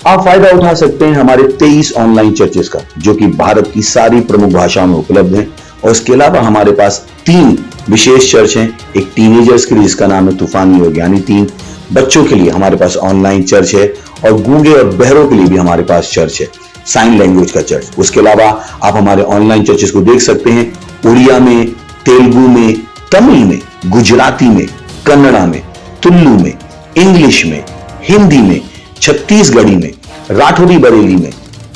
आप फायदा उठा सकते हैं हमारे 23 ऑनलाइन चर्चेस का, जो कि भारत की सारी प्रमुख भाषाओं में उपलब्ध हैं। और इसके अलावा हमारे पास 3 विशेष चर्च हैं। एक टीनेजर्स के लिए जिसका नाम है तूफानी योग यानी 3, बच्चों के लिए हमारे पास ऑनलाइन चर्च है, और गूंगे और बहरों के लिए भी हमारे पास चर्च है, साइन लैंग्वेज का चर्च। उसके अलावा आप हमारे ऑनलाइन चर्चेस को देख सकते हैं उड़िया में, तेलुगु में, तमिल में, गुजराती में, कन्नड़ा में, तुलु में, इंग्लिश में, हिंदी में, छत्तीसगढ़ी में, राठौरी बरेली में,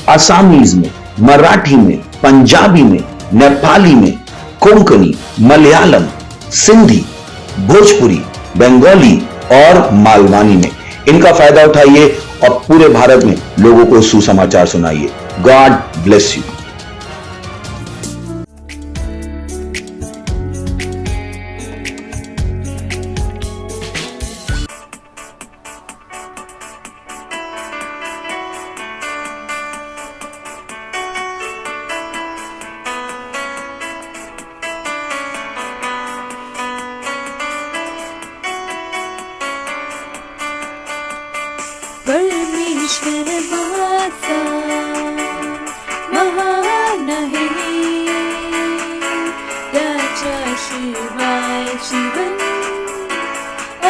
आसामीज में, मराठी में, पंजाबी में, नेपाली में, कोंकणी, मलयालम, सिंधी, भोजपुरी, बंगाली और मालवानी में। इनका फायदा उठाइए और पूरे भारत में लोगों को सुसमाचार सुनाइए। God bless you. परमेश्वर वाचा महान आहे, त्याच्याशिवाय जीवन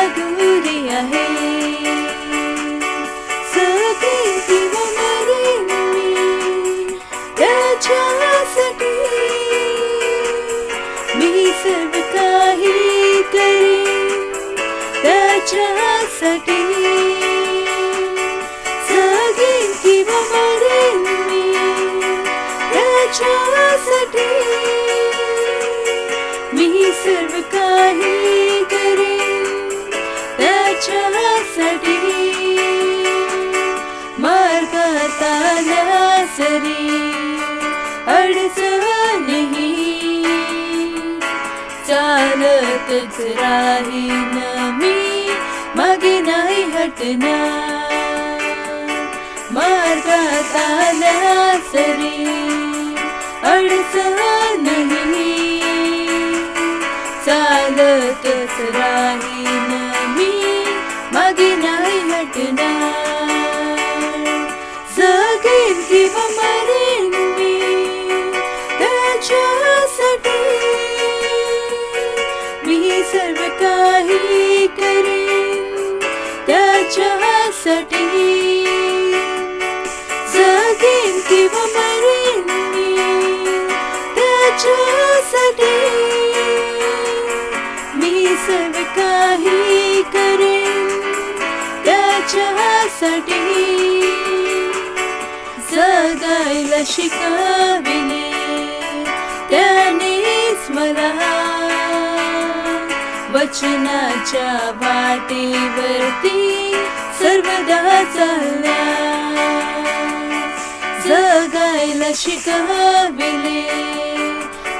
अधुरे आहे. सगळे जीव मरेन मी त्याच्यासाठी, मी सर्व काही करेन त्याच्यासाठी. मी सर्व काही करेन त्याच्यासाठी. मार्गात आल्या सरी अडचणही, चालतच राहीन मी, मागे नाही हटणार. मार्गात आल्या सरी अडचणही, चालतच राहीन मी, मागे नाही हटणार. जगेन किंवा मरेन मी त्याच्यासाठी, मी सर्व काही करेन त्याच्यासाठी. जगेन किंवा मरेन मी त्याच्यासाठी, मी सर्व काही करेन त्याच्यासाठी. जगायला शिकविले त्यानेच मला, वचनाच्या वाटेवरती सर्वदा चालल्या. जगायला शिकविले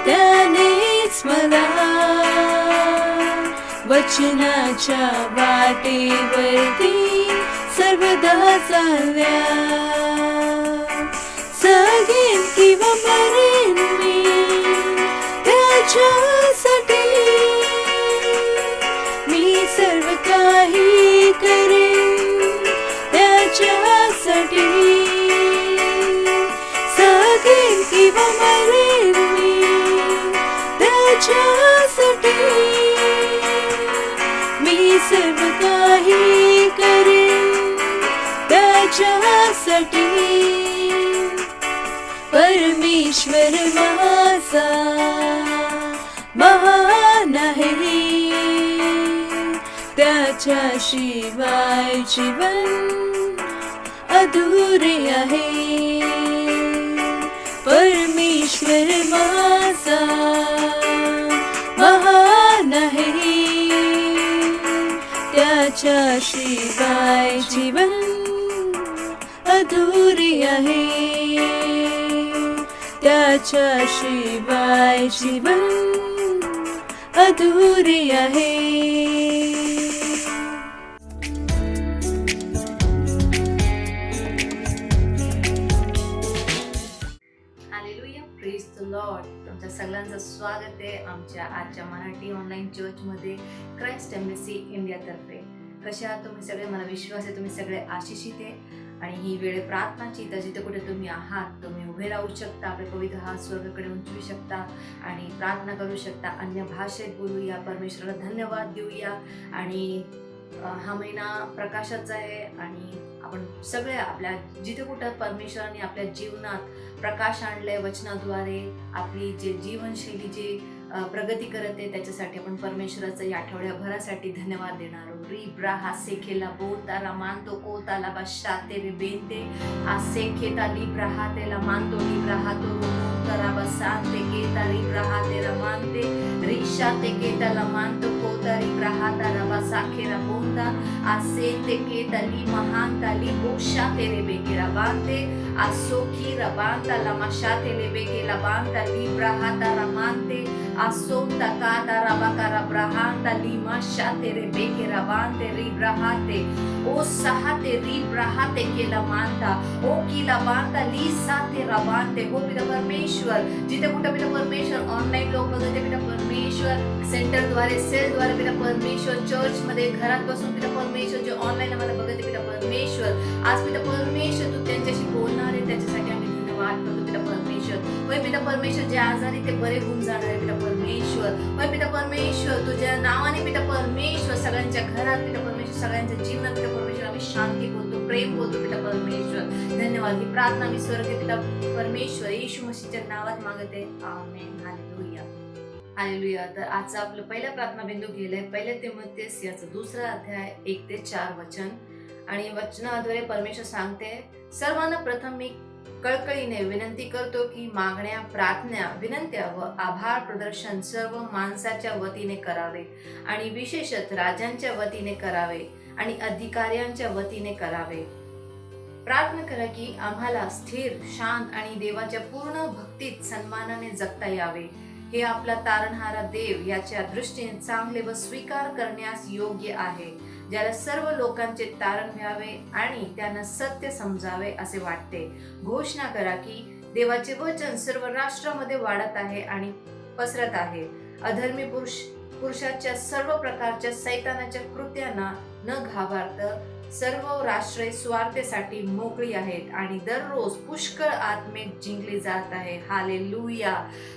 त्यानेच मला, वचनाच्या वाटेवरती सर्वदा चालल्या. जगेन किंवा मरेन मी त्याच्यासाठी, मी सर्व काही करेन त्याच्यासाठी. जगेन किंवा मरेन मी त्याच्यासाठी, मी सर्व काही करेन त्याच्यासाठी. परमेश्वर माझा महान आहे, त्याच्याशिवाय जीवन अधुरे आहे. परमेश्वर माझा महान आहे, त्याच्याशिवाय जीवन अधुरे आहे. त्याच्याशिवाय जीवन अधुरे आहे. Hallelujah, praise the Lord. तुमच्या सगळ्यांचं स्वागत आहे आमच्या आजच्या मराठी ऑनलाईन चर्चमध्ये क्राइस्ट एम्बेसी इंडियातर्फे. कसे आहात तुम्ही सगळे? मला विश्वास आहे तुम्ही सगळे आशिषित आहे आणि ही वेळ आहे प्रार्थनाची. तर जिथे कुठे तुम्ही आहात तुम्ही उभे राहू शकता, आपले पवित्र हात स्वर्गाकडे उंचवू शकता आणि प्रार्थना करू शकता. अन्य भाषेत बोलूया, परमेश्वराला धन्यवाद देऊया. आणि हा महिना प्रकाशाचा आहे आणि आपण सगळे आपल्या जिथे कुठं परमेश्वराने आपल्या जीवनात प्रकाश आणलाय वचनाद्वारे, आपली जे जीवनशैली जे प्रगती करत आहे त्याच्यासाठी आपण परमेश्वराचं या आठवड्याभरासाठी धन्यवाद देणार आहोत. री ब्राहा सेखेला बोता ला मानतो कोता ला बशाते रे बेंते आ सेखेता ली ब्राहा तेला मानतो ली ब्राहा तो तरा बसांते केता री ब्राहा तेरा मानते रिशा ते केता ला मानतो कोता री ब्राहा तारा बसाखेरा बोंदा आ सेते केता ली महांता ली बोशा तेरे बेकेरा बांते आ सोखी रबांता ला मशाते ले बेकेला बांता ली ब्राहा तारा मानते asonta kata rabakara brahanta lima shate rebeke rabante ribrahate o sahate ribrahate kelamanta o kilabanta lisate rabante हो पिता परमेश्वर, जिथे कुठे पिता परमेश्वर ऑनलाईन लोक बघते पिता परमेश्वर, सेंटर द्वारे सेल द्वारे पिता परमेश्वर, चर्च मध्ये घरात बसून पिता परमेश्वर जे ऑनलाईन आम्हाला बघते पिता परमेश्वर, आज पिता परमेश्वर तू त्यांच्याशी बोलणार आहे त्याच्यासाठी आम्ही धन्यवाद करतो पिता परमेश्वर. होय पिता परमेश्वर, जे आजारी ते बरे होऊन जाणार आहे पिता परमेश्वर. होय पिता परमेश्वर, तुझ्या नावाने पिता परमेश्वर सगळ्यांच्या घरात पिता परमेश्वर, सगळ्यांच्या जीवनात पिता परमेश्वर आम्ही शांती बोलतो, प्रेम बोलतो पिता परमेश्वर. धन्यवाद. ही प्रार्थना मी स्वर्गीय पिता परमेश्वर येशू मसीहच्या नावात मागते. आमेन. हालेलुया. हालेलुया. तर आजचा आपलं पहिला प्रार्थना बिंदू गेलाय 1 तीमुथियुस याचा 2 अध्याय 1 ते 4 वचन. आणि वचनाद्वारे परमेश्वर सांगते, सर्वांना प्रथम मी कळकळीने विनंती करतो की मागण्या, प्रार्थना, विनंत्या व आभार प्रदर्शन सर्व माणसाच्या वतीने करावे आणि विशेषतः राजांच्या वतीने करावे आणि अधिकाऱ्यांच्या वतीने करावे. प्रार्थना करा की आम्हाला स्थिर, शांत आणि देवाच्या पूर्ण भक्तीत सन्मानाने जगता यावे. हे आपला तारणहारा देव याच्या दृष्टीने चांगले व स्वीकार करण्यास योग्य आहे, ज्याला सर्व लोकांचे तारण व्हावे आणि त्यांना सत्य समजावे असे वाटते. घोषणा करा की देवाचे वचन सर्व राष्ट्रामध्ये वाढत आहे आणि पसरत आहे. अधर्मी पुरुषाच्या सर्व प्रकारच्या सैतानाच्या कृत्यांना न घाबरता सर्व राष्ट्रे स्वार्थेसाठी मोकळी आहेत आणि दररोज पुष्कळ आत्मे जिंकली जात आहे. हालेलुया.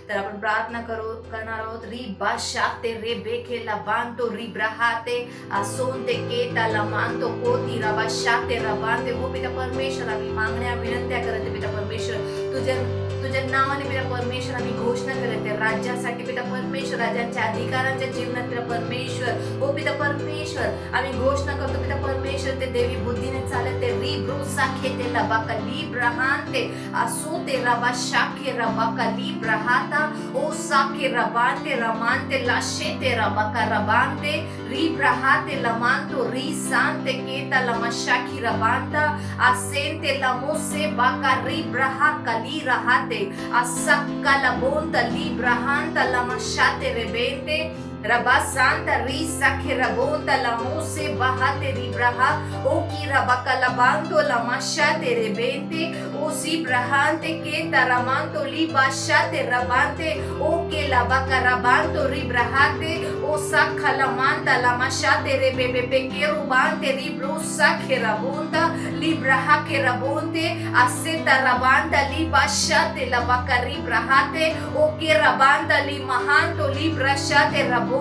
तर आपण प्रार्थना करणार आहोत. री बाशाते रे बेखेला बांतो री ब्राहाते असोंते केताला मानतो कोती रबा शाते रबांते. हो पिता परमेश्वर, आम्ही मागण्या, विनंत्या करते पिता परमेश्वर, तुझ्या नावाने पिता परमेश्वर आम्ही घोषणा करते राज्यासाठी पिता परमेश्वर, राज्यांच्या अधिकारांच्या जीवनात पिता परमेश्वर. हो पिता परमेश्वर, आम्ही घोषणा करतो पिता परमेश्वर, ते देवी बुद्धीने चालते. री ब्रुसा खेते लबाका ली ब्रहांते असोते रबा शाखे रबाका ली ब्रहाता ओ साखे रबांते रमांते लाशेते रबाका रबांते री ब्रहाते लमांतो री सांते केता लमशाखी रबांता असेंते लमोसे बाका री ब्रहा कली रहाते असक्का लबोंता ली ब्रहांता लमशाते रेबेंते रबा सांता री साखे रबोंता लमोसे बहाते री ब्रहा ओ की रबाका लबांतो लमशाते रेबेंते ओ सी ब्रहांते के तरमांतो ली बाशाते रबांते ओ के लबाका रबांतो री ब्रहाते ओ साखा लमांता लमशाते रेबेबे पे के रुबांते री ब्रो साखे रबोंता ली ब्रहा के रबोंते असे तरबांता ली बाशाते लबाका री ब्रहाते ओ के रबांता ली महांतो ली ब्रशाते रबोंते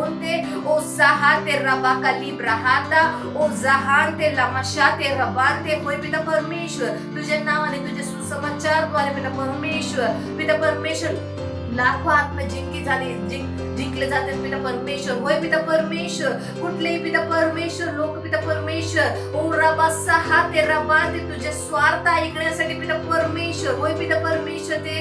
ओ सहाते रबाका ली ब्रहाता ओ जहांते लमशाते रबांते. होय पिता परमेश्वर, तुझ्या नावाने तुझे सुसमाचारद्वारे पिता परमेश्वर लाखो आत्मा जिंकले जातात पिता परमेश्वर. होय पिता परमेश्वर, कुठलेही पिता परमेश्वर लोक पिता परमेश्वर ओ रबा सहा ते रबा ते तुझे स्वार्थ ऐकण्यासाठी पिता परमेश्वर. होय पिता परमेश्वर, ते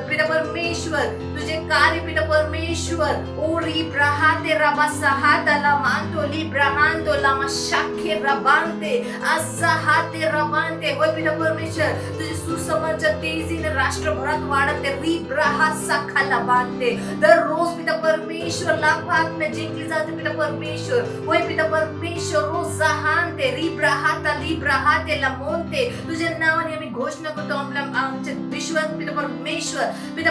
पिता परमेश्वर तुझे कार्य पिता परमेश्वर ओ री ब्रहा ते रबा सहा तला मानतो ली ब्रहांतो लामा शाखे रबांते असहा ते रबांते. होय पिता परमेश्वर, तुझे सुसमाचार तेजीने राष्ट्रभरात वाढते. री ब्रहा सखाला बांधते. दररोज पिता परमेश्वर लाखो आत्मा जिंकली जाते पिता परमेश्वर. होय पिता परमेश्वर, रोज जहांते री ब्रहाता ली ब्रहाते लमोंते. तुझ्या नावाने आम्ही घोषणा करतो आमच्या विश्वात पिता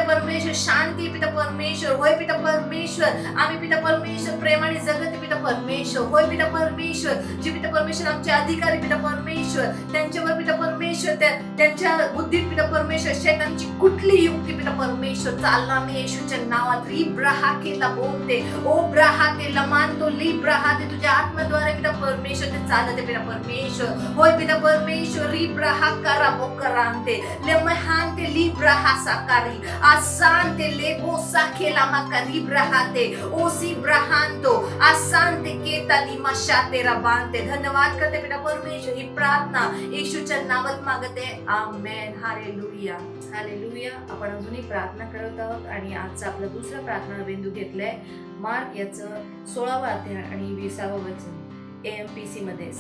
परमेश्वर शांती शांती पिता परमेश्वर. होय पिता परमेश्वर, आम्ही पिता परमेश्वर प्रेमाने जगत पिता परमेश्वर. होय पिता परमेश्वर, जे पिता परमेश्वर आमचे अधिकारी पिता परमेश्वर, त्यांच्यावर पिता परमेश्वर त्यांच्या बुद्धीत पिता परमेश्वर शैतानची कुठली युक्ती पिता परमेश्वर चालणार नाही येशूच्या नावात. रिब्राहा केला बोलते ओ ब्राहा केला मानतो लिब्राहा ते तुझ्या आत्म्याद्वारे पिता परमेश्वर ते चालते पिता परमेश्वर. होय पिता परमेश्वर रिब्राहा करा बोकरांते लेमहांते लिब्राहा साकारी आसांते लेबो साकेला माका रिब्राहाते ओसी ब्राहांतो आसांते केताली मशाते रबांते. धन्यवाद करते पिता परमेश्वर, ही प्रार्थना येशूच्या नावात मागते. आमेन. हालेलुया हालेलुया. आपण अजूनही प्रार्थना करत आहोत आणि आजचा आपला दुसरा प्रार्थना बिंदू घेतलाय मार्क याचं 16वा अध्याय आणि 20वा वचन. AMPC मध्ये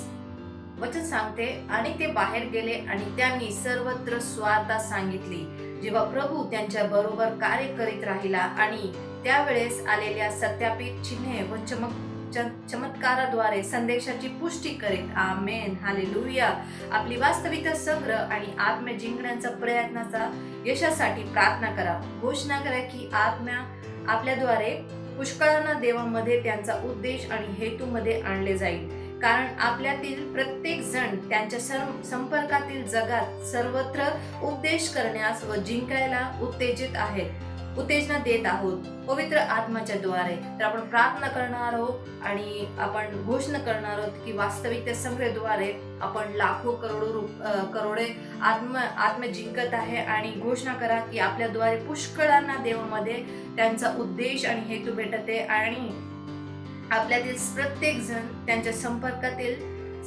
वचन सांगते, आणि ते बाहेर गेले आणि त्यांनी सर्वत्र स्वार्था सांगितली. जेव्हा प्रभू त्यांच्या बरोबर कार्य करीत राहिला आणि त्यावेळेस आलेल्या सत्यापित चिन्हे व चमत्काराद्वारे संदेशाची पुष्टी करीत. आमेन. हालेलुया. आपली वास्तविकता संग्रह आणि आत्म्या जिंकण्याचा प्रयत्नाचा यशासाठी प्रार्थना करा. घोषणा करा की आत्म्या आपल्याद्वारे पुष्कळांना देवामध्ये त्यांचा उद्देश आणि हेतूमध्ये आणले जाईल, कारण आपल्यातील प्रत्येक जण त्यांच्या संपर्कातील जगात सर्वत्र उद्देश करण्यास व जिंकायला उत्तेजना देत आहोत पवित्र आत्म्याच्या द्वारे. तर आपण प्रार्थना करणार आहोत आणि आपण घोषणा करणार आहोत की वास्तविकता संग्रहाद्वारे आपण लाखो करोडे आत्मा जिंकत आहे. आणि घोषणा करा की आपल्याद्वारे पुष्कळांना देवामध्ये त्यांचा उद्देश आणि हेतू भेटते आणि आपल्यातील प्रत्येक जण त्यांच्या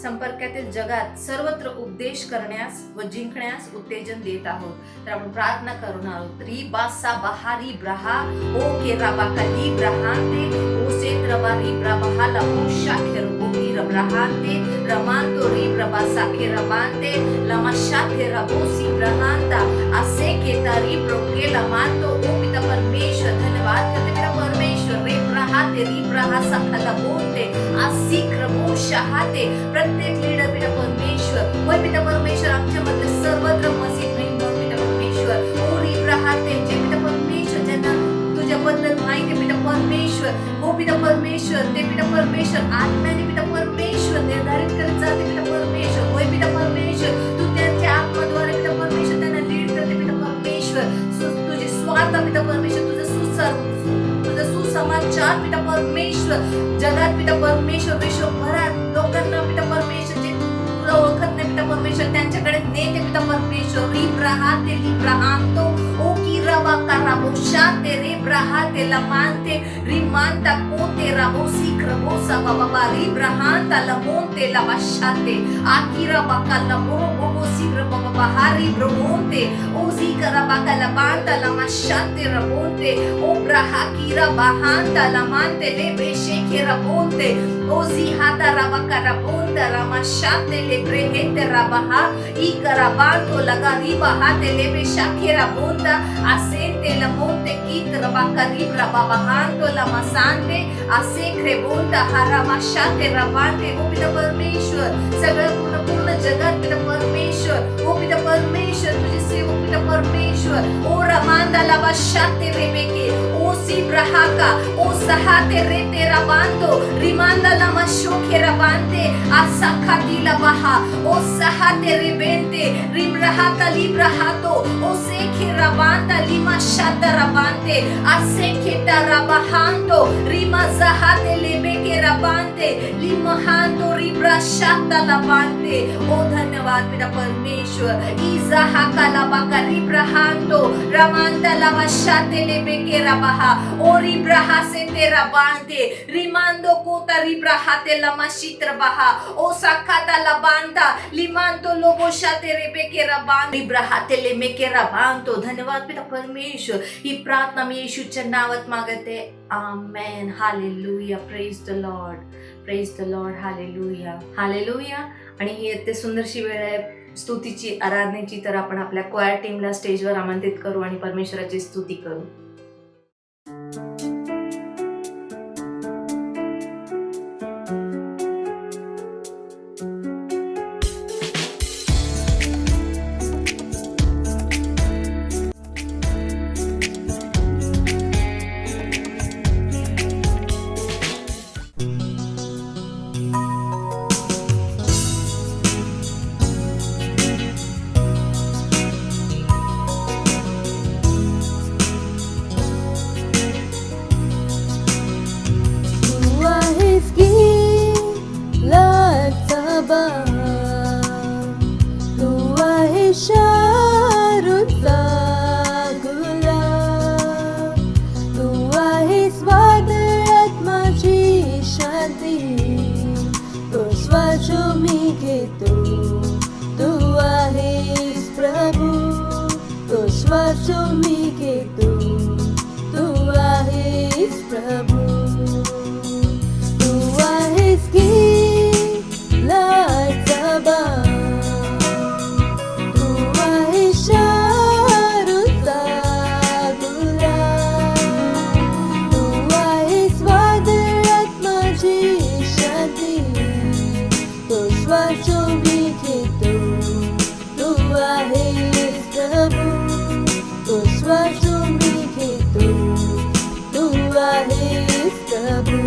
संपर्कातील जगात सर्वत्र उपदेश करण्यास व जिंकण्यास उत्तेजन देत आहोत. तर आपण प्रार्थना करून आहोत. री बासा बहारी ब्रहा ओ के राबाकाली ब्रहांते ओ सेत्रवारी ब्रबहाला ओ शाखेर ओगी रब्रहांते रमांतो री ब्रबासा के रबांते लमशाखे रबोसी ब्रहांता असे के तारी ब्रोके लमांतो ओ पिता परमेश्वर. धन्यवाद करते पिता परमेश्वर. रे ब्रहाते री ब्रहा सखला बोलते असीक्र बो शहाते. प्रत्येक लीडर पिता परमेश्वर, होय पिता परमेश्वर, आमच्या मधले सर्वत्र मसीह प्रेम पिता परमेश्वर. ओरी राहते जे पिता परमेश्वर ज्यांना तुझ्याबद्दल माहिती पिता परमेश्वर. हो पिता परमेश्वर, ते पिता परमेश्वर आत्म्याने पिता परमेश्वर निर्धारित करत जाते पिता परमेश्वर. होय पिता परमेश्वर, तू त्यांच्या आत्म्याद्वारे पिता परमेश्वर त्यांना लीड करते पिता परमेश्वर. तुझे स्वार्थ पिता परमेश्वर, तुझा सुसमाचार पिता परमेश्वर जगात पिता परमेश्वर विश्वभरात लोकांना पिता परमेश्वर जे तुला ओळखत नाही पिता परमेश्वर त्यांच्याकडे नेते पिता परमेश्वर. रिब्राहाते लिब्राहांतो ओ की रबा कराबो शाते रिब्राहाते लमांते रिमांता कोते राबोसी क्रबोसा बाबा रिब्राहांता लमोंते लबाशाते आकीरा बाका लमो बोबोसी बाबा हारी ब्रोमोंते ओसी कराबाका लबांता लमाशाते रबोंते ओ ब्राहा कीरा बाहांता लमांते लेब्रेशे के रबोंते ओसी हाता राबाका रबोंता रामाशाते लेब्रेहेते राबाहा ई कराबांतो लगा रिबाहाते लेब्रेशा के रबोंता aseente la monte kit rabaka ribra babahanto la masante असे क्रेबोंता हारामाशाते रबांते. ओ पिता परमेश्वर, सगळं पूर्ण जगात पिता परमेश्वर. ओ पिता परमेश्वर, तुझे सेवक पिता परमेश्वर. ओ रमांदा लाबाशाते रेबेके ओ सी ब्रहाका ओ सहाते रेते रबांतो रिमांदा लामाशोके रबांते आसाखाती लबाहा ओ सहाते रेबेंते रिब्रहाता लिब्रहातो ओ सेखे रबांता लिमाशाता रबांते असेखेता रबाहांतो रिमा zahate lebeke rabante limahanto ribrashata labante. ओ धन्यवाद पिता परमेश्वर. इजाहाका labaka ribrahanto ramanta lavashate lebeke rabaha ओ ribrahase te rabante rimando kota ribrahate lamashitra baha ओ sakata labanta limanto loboshate rebeke rabante ribrahate lemeke rabanto. धन्यवाद पिता परमेश्वर. ही प्रार्थना मी येशूच्या नावात मागते. आमेन. हालेलुया. Praise the lord, praise the lord. हालेलुया, हालेलुया. आणि ही अत्यंत सुंदरशी वेळ आहे स्तुतीची, आराधनेची. तर आपण आपल्या क्वायर टीमला स्टेजवर आमंत्रित करू आणि परमेश्वराची स्तुती करू. तो श्वास जो मी घेतो तू आहेस प्रभू, तो श्वास जो मी घेतो तू आहेस प्रभू. तू आहेस की लाचा बाण, तू आहेस शारूचा गुलाब, तू आहेस वादळात माझी शांती, तो श्वास जो मी घेतो तू आहेस प्रभू, तो श्वास जो मी घेतो तू आहेस प्रभू.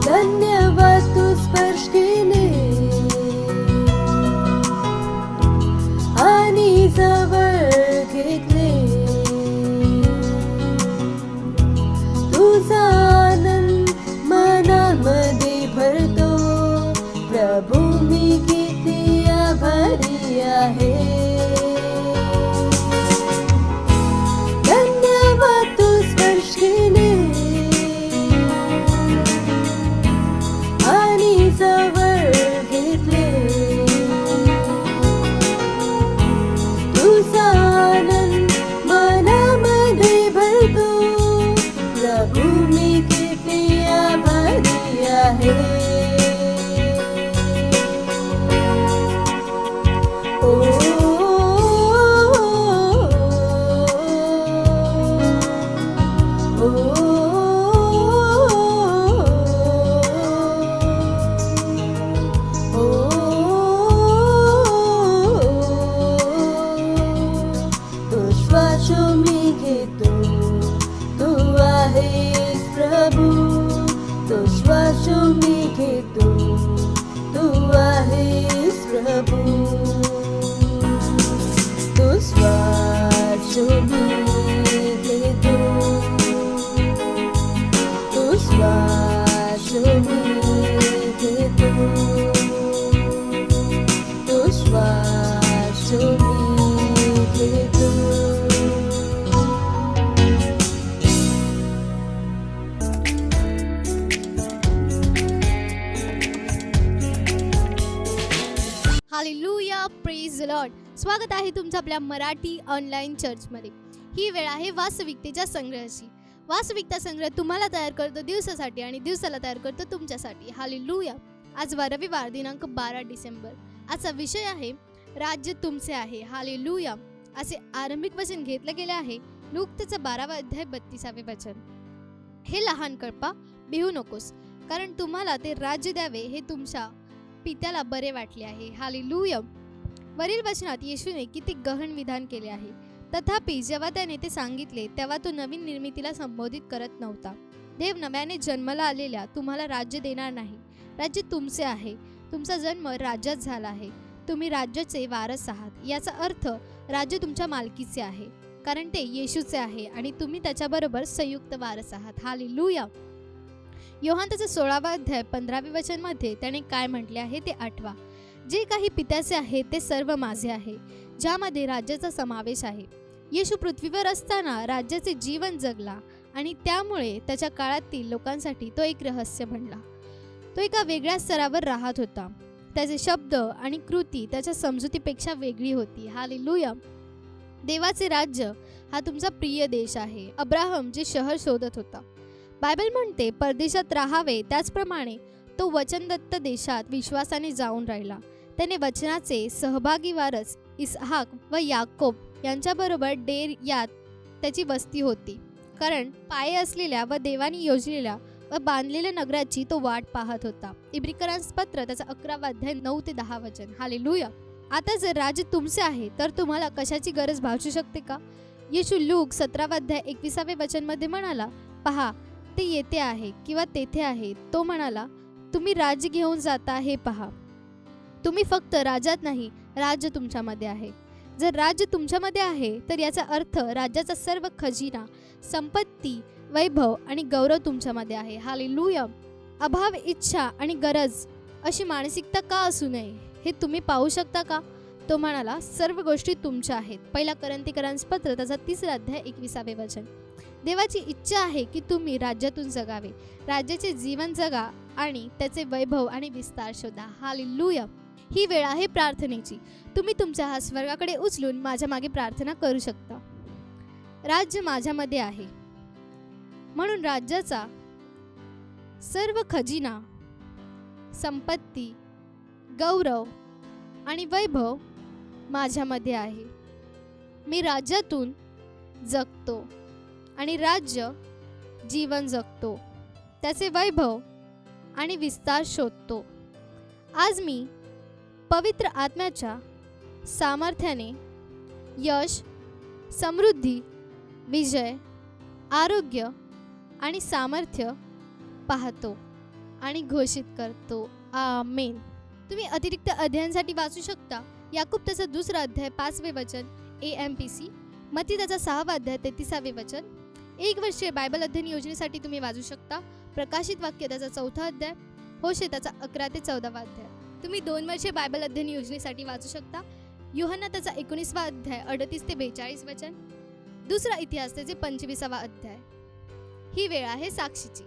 धन्यवाद तू स्पर्श केले आणि जवळ घेतले, तुझा आनंद मनामध्ये भरतो प्रभू, मी किती आभारी आहे. धन्यवाद तू स्पर्श केले आणि जवळ घेतले, तुझा आनंद मनामध्ये भरतो प्रभू, मी किती आभारी आहे. ओ, ओ, तो श्वास जो मी घेतो तू आहेस प्रभू, तो श्वास जो मी घेतो तू आहेस प्रभू. तो श्वास जो मी घेतो, तो श्वास जो मी घेतो, तो श्वास जो मी घेतो. Hallelujah, praise Lord. स्वागत आहे तुमचं आपल्या मराठी ऑनलाईन चर्चमध्ये. ही वेळ आहे वास्तविकतेच्या संग्रहाची. वास्तविकता संग्रह तुम्हाला तयार करतो दिवसासाठी आणि दिवसाला तयार करतो तुमच्यासाठी. हालेलुया. आज रविवार दिनांक 12 डिसेंबर. आजचा विषय आहे राज्य तुमचे आहे. हालेलुया. असे आरंभिक वचन घेतले गेले आहे. लूक त्याचा 12वा अध्याय 32वे वचन. हे लहान कळपा, भिवू नकोस, कारण तुम्हाला ते राज्य द्यावे हे तुमच्या पित्याला बरे वाटले आहे. हालेलुया. वरील वचनात येशूने किती गहन विधान केले आहे. तथापि जेव्हा त्याने ते सांगितले तेव्हा तो नवीन निर्मितीला संबोधित करत नव्हता. देव नव्याने जन्माला आलेल्या तुम्हाला राज्य देणार नाही. राज्य तुमचे आहे. तुमचा जन्म राज्यात झाला आहे. तुम्ही राज्याचे वारस आहात. याचा अर्थ राज्य तुमच्या मालकीचे आहे, कारण ते येशूचे आहे आणि तुम्ही त्याच्याबरोबर संयुक्त वारस आहात. हालेलुया. योहान त्याचा 16वा अध्याय 15वे वचन मध्ये त्याने काय म्हटले आहे ते आठवा. जे काही पित्याचे आहे ते सर्व माझे आहे, ज्यामध्ये राज्याचा समावेश आहे. येशू पृथ्वीवर असताना राज्याचे जीवन जगला आणि त्यामुळे त्याच्या काळातील लोकांसाठी तो एक रहस्य बनला. तो एका वेगळ्या स्तरावर राहत होता. त्याचे शब्द आणि कृती त्याच्या समजुतीपेक्षा वेगळी होती. हालेलुया. देवाचे राज्य हा तुमचा प्रिय देश आहे. अब्राहम जे शहर शोधत होता, बायबल म्हणते परदेशात राहावे, त्याचप्रमाणे तो वचनदत्त देशात विश्वासाने जाऊन राहिला. त्याने वचनाचे सहभागी वारस इसहाक व याकोब यांच्याबरोबर डेर यात त्याची वस्ती होती, कारण पाये असलेल्या व देवानी योजलेल्या व बांधलेल्या नगराची तो वाट पाहत होता. इब्रिकरांस पत्र त्याचा 11वा अध्याय 9 ते 10 वचन. हालेलुया. आता जर राज्य तुमचे आहे तर तुम्हाला कशाची गरज भासू शकते का? येशू लूक 17वा अध्याय 21वे वचन मध्ये म्हणाला, पहा ते येथे आहे किंवा तेथे आहे. तो म्हणाला, तुम्ही राज्य घेऊन जाता हे पहा. तुम्ही फक्त राज्यात नाही, राज्य तुमच्यामध्ये आहे. जर राज्य तुमच्यामध्ये आहे तर याचा अर्थ राज्याचा सर्व खजिना, संपत्ती, वैभव आणि गौरव तुमच्यामध्ये आहे. हालेलुया. अभाव, इच्छा आणि गरज अशी मानसिकता का असू नये हे तुम्ही पाहू शकता का? तो म्हणाला, सर्व गोष्टी तुमच्या आहेत. पहिला करंथीकरांस पत्र त्याचा 3रा अध्याय 21वे वचन. देवाची इच्छा आहे की तुम्ही राज्यातून जगावे, राज्याचे जीवन जगा आणि त्याचे वैभव आणि विस्तार शोधा. हालेलुया. ही वेळ आहे प्रार्थनेची. तुम्ही तुमचा हात स्वर्गाकडे उचलून माझ्या मागे प्रार्थना करू शकता. राज्य माझ्यामध्ये आहे, म्हणून राज्याचा सर्व खजिना, संपत्ती, गौरव आणि वैभव माझ्यामध्ये आहे. मी राज्यातून जगतो आणि राज्य जीवन जगतो, त्याचे वैभव आणि विस्तार शोधतो. आज मी पवित्र आत्म्याच्या सामर्थ्याने यश, समृद्धी, विजय, आरोग्य आणि सामर्थ्य पाहतो आणि घोषित करतो. आमेन. तुम्ही अतिरिक्त अध्ययनासाठी वाचू शकता याकूब त्याचा 2 अध्याय 5वे वचन AMPC, मत्ती त्याचा 6वा अध्याय 33वे वचन. 1 वर्षीय बायबल अध्ययन योजनेसाठी तुम्ही वाचू शकता प्रकाशित वाक्य त्याचा 4था अध्याय, होशे त्याचा 11 ते 14वा अध्याय. तुम्ही 2 वर्षीय बायबल अध्ययन योजनेसाठी वाचू शकता यूहन्ना त्याचा 19वा अध्याय 38 ते 42 वचन, दुसरा इतिहास त्याचे 25वा अध्याय. ही वेळ आहे साक्षीची.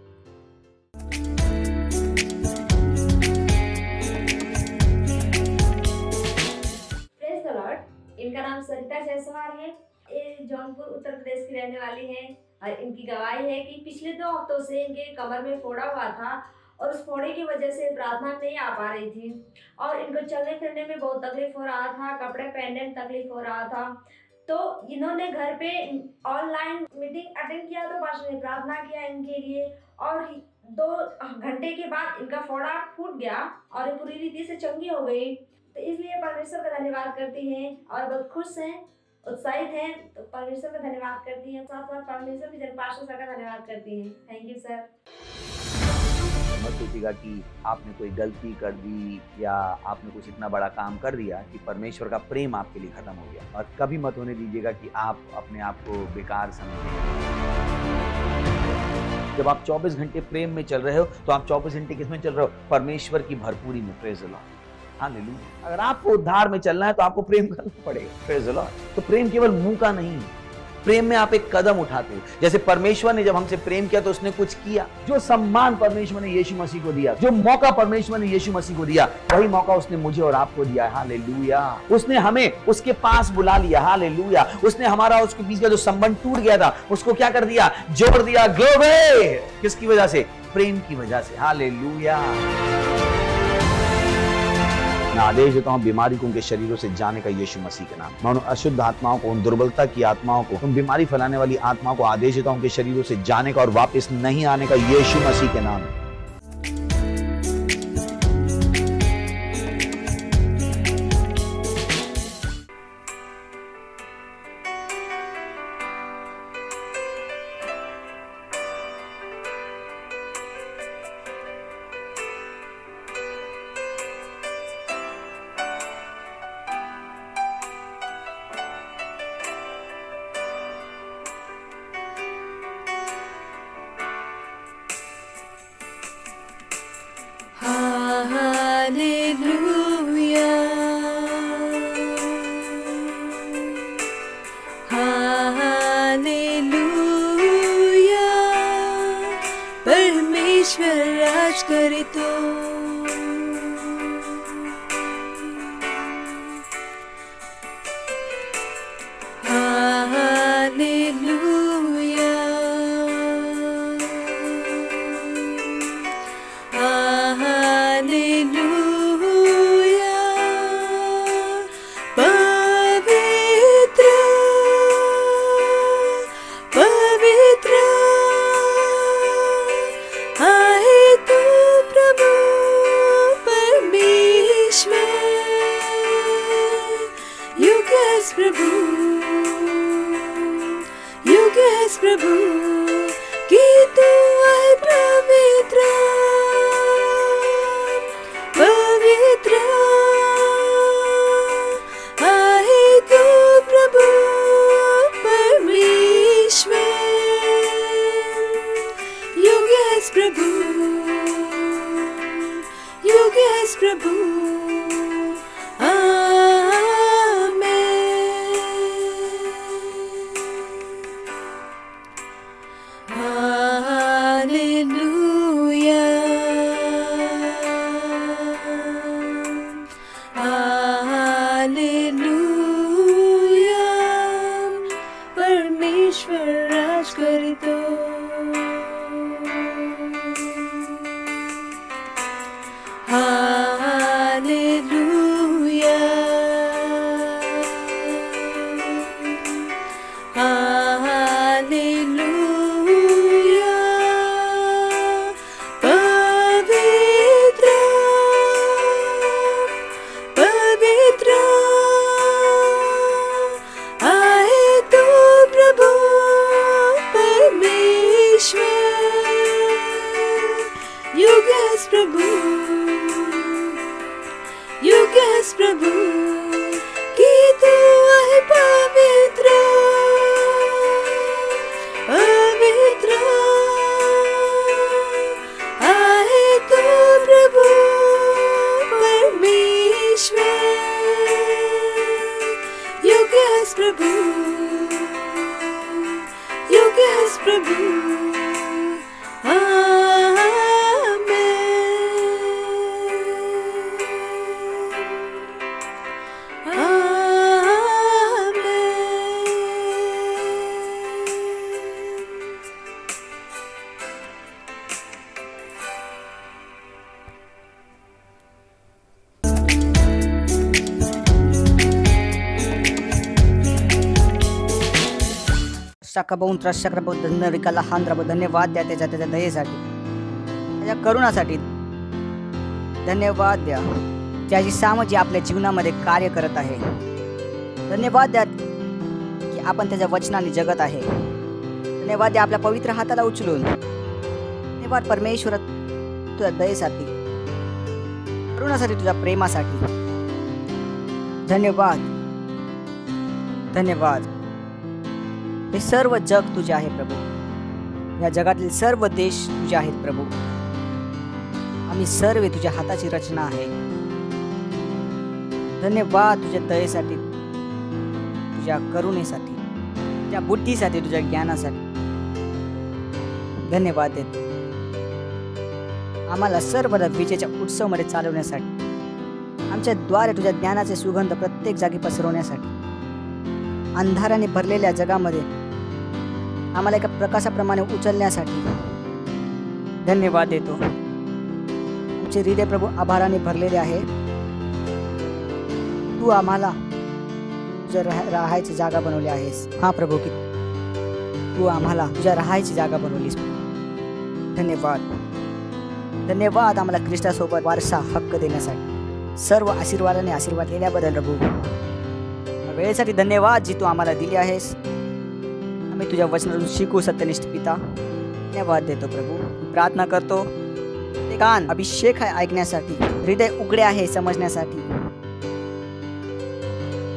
Praise the Lord. इनका नाम सरिता जायसवाल है. ये जौनपुर उत्तर प्रदेश की रहने वाली हैं और इनकी गवाही है कि पिछले 2 हफ्तों से इनके कमर में फोड़ा हुआ था और उस फोड़े की वजह से प्रार्थना में नहीं आ पा रही थी और इनको चलने फिरने में बहुत तकलीफ हो रहा था, कपड़े पहनने में तकलीफ हो रहा था. तो इन्होंने घर पे ऑनलाइन मीटिंग अटेंड किया तो पास्टर ने प्रार्थना किया इनके लिए और 2 घंटे के बाद इनका फोड़ा फूट गया और ये पूरी रीति से चंगी हो गई. तो इसलिए परमेश्वर का धन्यवाद करती हैं और बहुत खुश हैं, उत्साहित हैं. तो परमेश्वर का धन्यवाद करती हैं, साथ साथ परमेश्वर की पास्टर सर का धन्यवाद करती हैं. Thank you sir. मत सोचिएगा कि आपने कोई गलती कर दी या आपने कुछ इतना बड़ा काम कर दिया कि परमेश्वर का प्रेम आपके लिए खत्म हो गया. और कभी मत होने दीजिएगा कि आप अपने आप को बेकार समझें. जब आप 24 घंटे प्रेम में चल रहे हो तो आप 24 घंटे किसमें चल रहे हो? परमेश्वर की भरपूरी में. Praise the lord. हालेलुया. अगर आपको उद्धार में चलना है तो आपको प्रेम करना पड़ेगा. Praise the Lord. तो प्रेम केवल मुंह का नहीं है, प्रेम में आप एक कदम उठाते हो. जैसे परमेश्वर ने जब हमसे प्रेम किया तो उसने कुछ किया. जो सम्मान परमेश्वर ने यीशु मसीह को दिया, जो मौका परमेश्वर ने यीशु मसीह को दिया, वही मौका उसने मुझे और आपको दिया. हालेलुया. उसने हमें उसके पास बुला लिया. हालेलुया. उसने हमारा उसके बीच का जो संबंध टूट गया था उसको क्या कर दिया? जोड़ दिया. ग्लोरी. किसकी वजह से? प्रेम की वजह से. हालेलुया. मैं आदेश देता हूं बीमारी को उनके शरीरों से जाने का यीशु मसीह के नाम. मैं उन अशुद्ध आत्माओं को, उन दुर्बलता की आत्माओं को, उन बीमारी फैलाने वाली आत्माओं को आदेश देता हूं उनके शरीरों से जाने का और वापस नहीं आने का यीशु मसीह के नाम. परमेश्वर राज करे तो हालेलुया, हालेलुया. पवित्र पवित्र आहे तू प्रभु परमेश्वर. You guess Prabhu, you guess प्रभु कि तू है पवित्र पवित्र आहे तू प्रभु परमेश्वर. You guess Prabhu, you guess प्रभु. आमेन. प्रभु योग्य आहेस प्रभु की तू आहे पवित्र पवित्र आहे तू प्रभु परमेश्वर योग्य आहेस प्रभु योग्य आहेस प्रभु शाखाबहून त्रशाक्रब धन्यविकाला हांद्रब धन्यवाद द्या त्याच्या दयेसाठी त्याच्या करुणासाठी धन्यवाद द्या त्याची सामजी आपल्या जीवनामध्ये कार्य करत आहे. धन्यवाद द्या की आपण त्याच्या वचनाने जगत आहे. धन्यवाद द्या आपल्या पवित्र हाताला उचलून. धन्यवाद परमेश्वर तुझ्या दयेसाठी करुणासाठी तुझ्या प्रेमासाठी धन्यवाद धन्यवाद. हे सर्व जग तुझे आहे प्रभू. या जगातील सर्व देश तुझे आहेत प्रभू. आम्ही सर्व तुझ्या हाताची रचना आहे. धन्यवाद तुझ्या दयेसाठी तुझ्या करुणेसाठी तुझ्या बुद्धीसाठी तुझ्या ज्ञानासाठी धन्यवाद देतो. आम्हाला सर्व विजेच्या उत्सवामध्ये चालवण्यासाठी आमच्याद्वारे तुझ्या ज्ञानाचे सुगंध प्रत्येक जागी पसरवण्यासाठी अंधाराने भरलेल्या जगामध्ये आम्हाला एका प्रकाशाप्रमाणे उचलण्यासाठी धन्यवाद देतो. आमचे हृदय प्रभू आभाराने भरलेले आहे. तू आम्हाला तुझ्या राहायची जागा बनवली आहेस. हा प्रभू की तू आम्हाला तुझ्या राहायची जागा बनवलीस. धन्यवाद धन्यवाद आम्हाला ख्रिस्तासोबत वारसा हक्क देण्यासाठी सर्व आशीर्वादाने आशीर्वाद केल्याबद्दल प्रभू. वेळेसाठी धन्यवाद जी तू आम्हाला दिली आहेस. आम्ही तुझ्या वचनातून शिकू सत्यनिष्ठ पिता. धन्यवाद देतो प्रभू. प्रार्थना करतो ते कान अभिषेक आहे ऐकण्यासाठी, हृदय उघडे आहे समजण्यासाठी.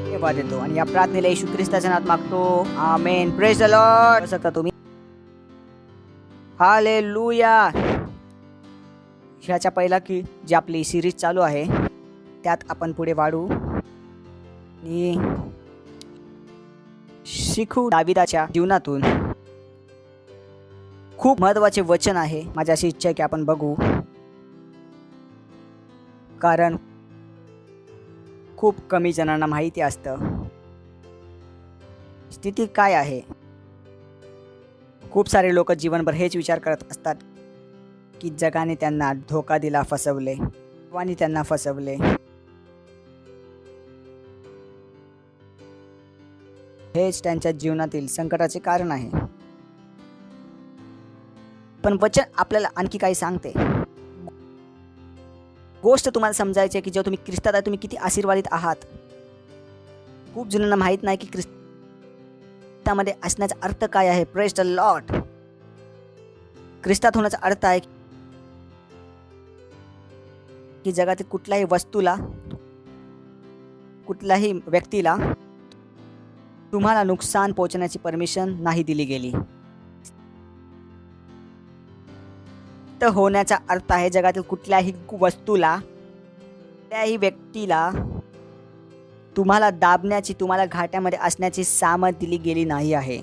धन्यवाद देतो आणि या प्रार्थनेला येशू ख्रिस्ताच्या नावात मागतो. आमेन. Praise the lord. शकता तुम्ही. हालेलुया. ह्याच्या पहिला की जी आपली सिरीज चालू आहे त्यात आपण पुढे वाढू आणि शिखू दाविदाच्या जीवनातून खूप महत्त्वाचे वचन आहे. माझी अशी इच्छा आहे की आपण बघू, कारण खूप कमी जणांना माहिती असतं स्थिती काय आहे. खूप सारे लोक जीवनभर हेच विचार करत असतात की जगाने त्यांना धोका दिला, फसवले, देवाने त्यांना फसवले. हेच त्यांच्या जीवनातील संकटाचे कारण आहे. पण वचन आपल्याला आणखी काही सांगते. गोष्ट तुम्हाला समजायची आहे की जेव्हा तुम्ही ख्रिस्तात आहे तुम्ही किती आशीर्वादित आहात. खूप जणांना माहीत नाही की ख्रिस्तामध्ये असण्याचा अर्थ काय आहे. Praise the Lord. ख्रिस्तात होण्याचा अर्थ आहे की जगातील कुठल्याही वस्तूला, कुठल्याही व्यक्तीला तुम्हाला नुकसान पोहोचण्याची परमिशन नाही दिली गेली. तर होण्याचा अर्थ आहे जगातील कुठल्याही वस्तूला, कुठल्याही व्यक्तीला तुम्हाला दाबण्याची, तुम्हाला घाट्यामध्ये असण्याची सामत दिली गेली नाही आहे.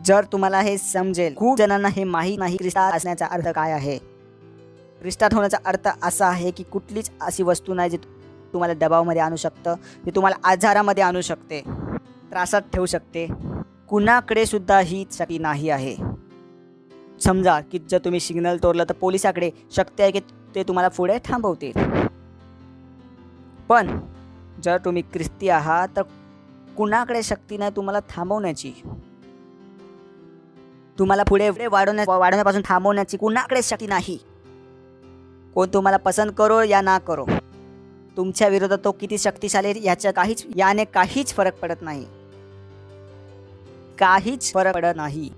जर तुम्हाला हे समजेल, खूप जणांना हे माहीत नाही ख्रिस्तात असण्याचा अर्थ काय आहे. ख्रिस्तात होण्याचा अर्थ असा आहे की कुठलीच अशी वस्तू नाही जी तुम्हाला दबावामध्ये आणू शकतं, जे तुम्हाला आजारामध्ये आणू शकते, त्रासात ठेवू शकते. कुणाकडे सुद्धा ही शक्ती नाही आहे. समजा की जर तुम्ही सिग्नल तोडलं तर पोलिसाकडे शक्ती आहे की ते तुम्हाला पुढे थांबवतील. पण जर तुम्ही ख्रिस्ती आहात तर कुणाकडे शक्ती नाही तुम्हाला थांबवण्याची, तुम्हाला पुढे वाढवण्यापासून थांबवण्याची कुणाकडे शक्ती नाही. कोण तुम्हाला पसंत करो या ना करो, तुमच्या विरोधात तो किती शक्तिशाली याने काहीच फरक पडत नाही. काहीच फरक पडत नाही.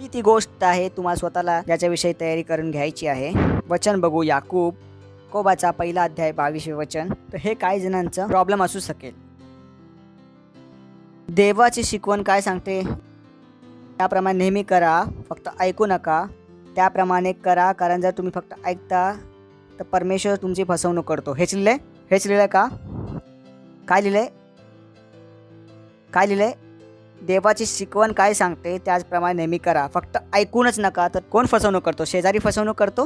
ती गोष्ट आहे तुम्हाला स्वतःला ज्याच्याविषयी तयारी करून घ्यायची आहे. वचन बघू याकोबाचा 1 अध्याय 22 वचन. तर हे काही जणांचं प्रॉब्लेम असू शकेल. देवाची शिकवण काय सांगते? त्याप्रमाणे नेहमी करा, फक्त ऐकू नका. त्याप्रमाणे करा, कारण जर तुम्ही फक्त ऐकता तर परमेश्वर तुमची फसवणूक करतो. हेच लिहिलंय का? काय लिहिलंय? देवाची शिकवण काय सांगते त्याचप्रमाणे नेहमी करा, फक्त ऐकूनच नका. तर कोण फसवणूक करतो? शेजारी फसवणूक करतो.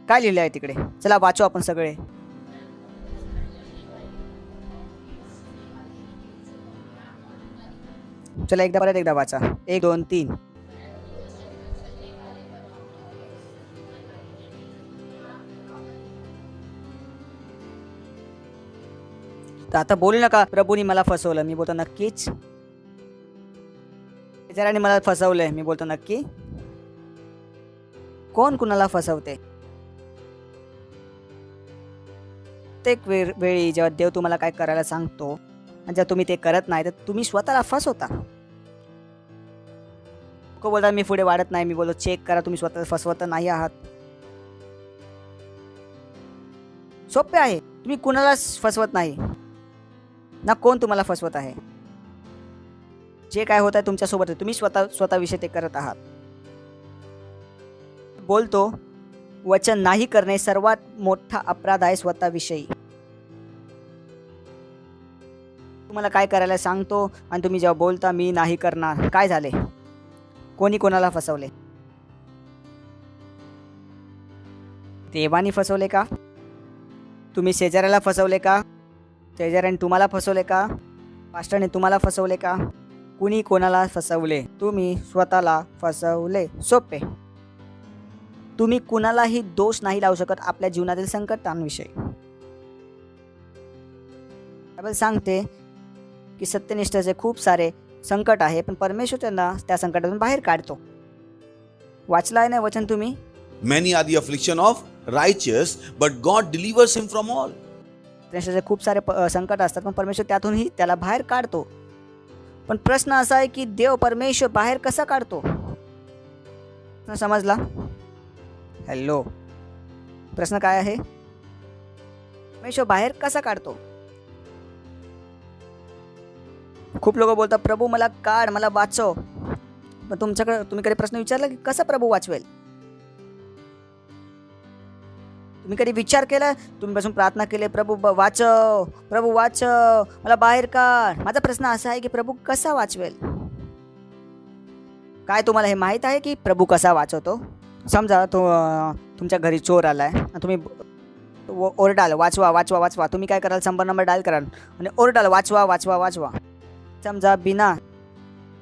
काय लिहिलं आहे तिकडे? चला वाचू आपण सगळे. चला परत एकदा वाचा. 1 2 3. तर आता बोलू नका प्रभूनी मला फसवलं. मी बोलतो नक्कीच. शेजाऱ्याने मला फसवलंय. मी बोलतो नक्की. कोण कुणाला फसवते? प्रत्येक वेळी जेव्हा देव तुम्हाला काय करायला सांगतो आणि जर तुम्ही ते करत नाही तर तुम्ही स्वतःला फसवता. लोक बोलतात मी पुढे वाढत नाही. मी बोलतो चेक करा, तुम्ही स्वतःला फसवत नाही आहात. सोपे आहे. तुम्ही कुणाला फसवत नाही ना, कोण तुम्हाला फसवत आहे. जे काय होत आहे तुमच्यासोबत आहे, तुम्ही स्वतःविषयी ते करत आहात. बोलतो वचन नाही करणे सर्वात मोठा अपराध आहे स्वतःविषयी. तुम्हाला काय करायला सांगतो आणि तुम्ही जेव्हा बोलता मी नाही करणार, काय झाले? कोणी कोणाला फसवले? देवाने फसवले का? तुम्ही शेजाऱ्याला फसवले का? शेजाऱ्याने तुम्हाला फसवले का? पास्टरने तुम्हाला फसवले का? कुणी कोणाला फसवले? तुम्ही स्वतःला फसवले. सोपे. तुम्ही कुणालाही दोष नाही लावू शकत आपल्या जीवनातील संकटांविषयी. बायबल सांगते की सत्यनिष्ठेचे खूप सारे संकट आहे, पण परमेश्वर त्यांना त्या संकटातून बाहेर काढतो. वाचलं आहे ना वचन तुम्ही? Many are the affliction of righteous, but God delivers him from all. सत्यनिष्ठेचे खूप सारे संकट असतात, पण परमेश्वर त्यातूनही त्याला बाहेर काढतो. पण प्रश्न असा आहे की देव परमेश्वर बाहेर कसा काढतो? समजला? हॅलो, प्रश्न काय आहे? परमेश्वर बाहेर कसा काढतो? खूप लोक बोलतात प्रभू मला काढ, मला वाचव. पण तुम्ही कधी प्रश्न विचारला की कसा प्रभू वाचवेल? तुम्ही कधी विचार केला? तुम्ही बसून प्रार्थना केली, प्रभू वाचव, प्रभू वाचव, मला बाहेर काढ. माझा प्रश्न असा आहे की प्रभू कसा वाचवेल? काय तुम्हाला हे माहीत आहे की प्रभू कसा वाचवतो? समजा तुमच्या घरी चोर आलाय आणि तुम्ही ओरडाल वाचवा वाचवा वाचवा. तुम्ही काय कराल? 100 नंबर डायल कराल आणि ओरडाल वाचवा वाचवा वाचवा. समजा बिना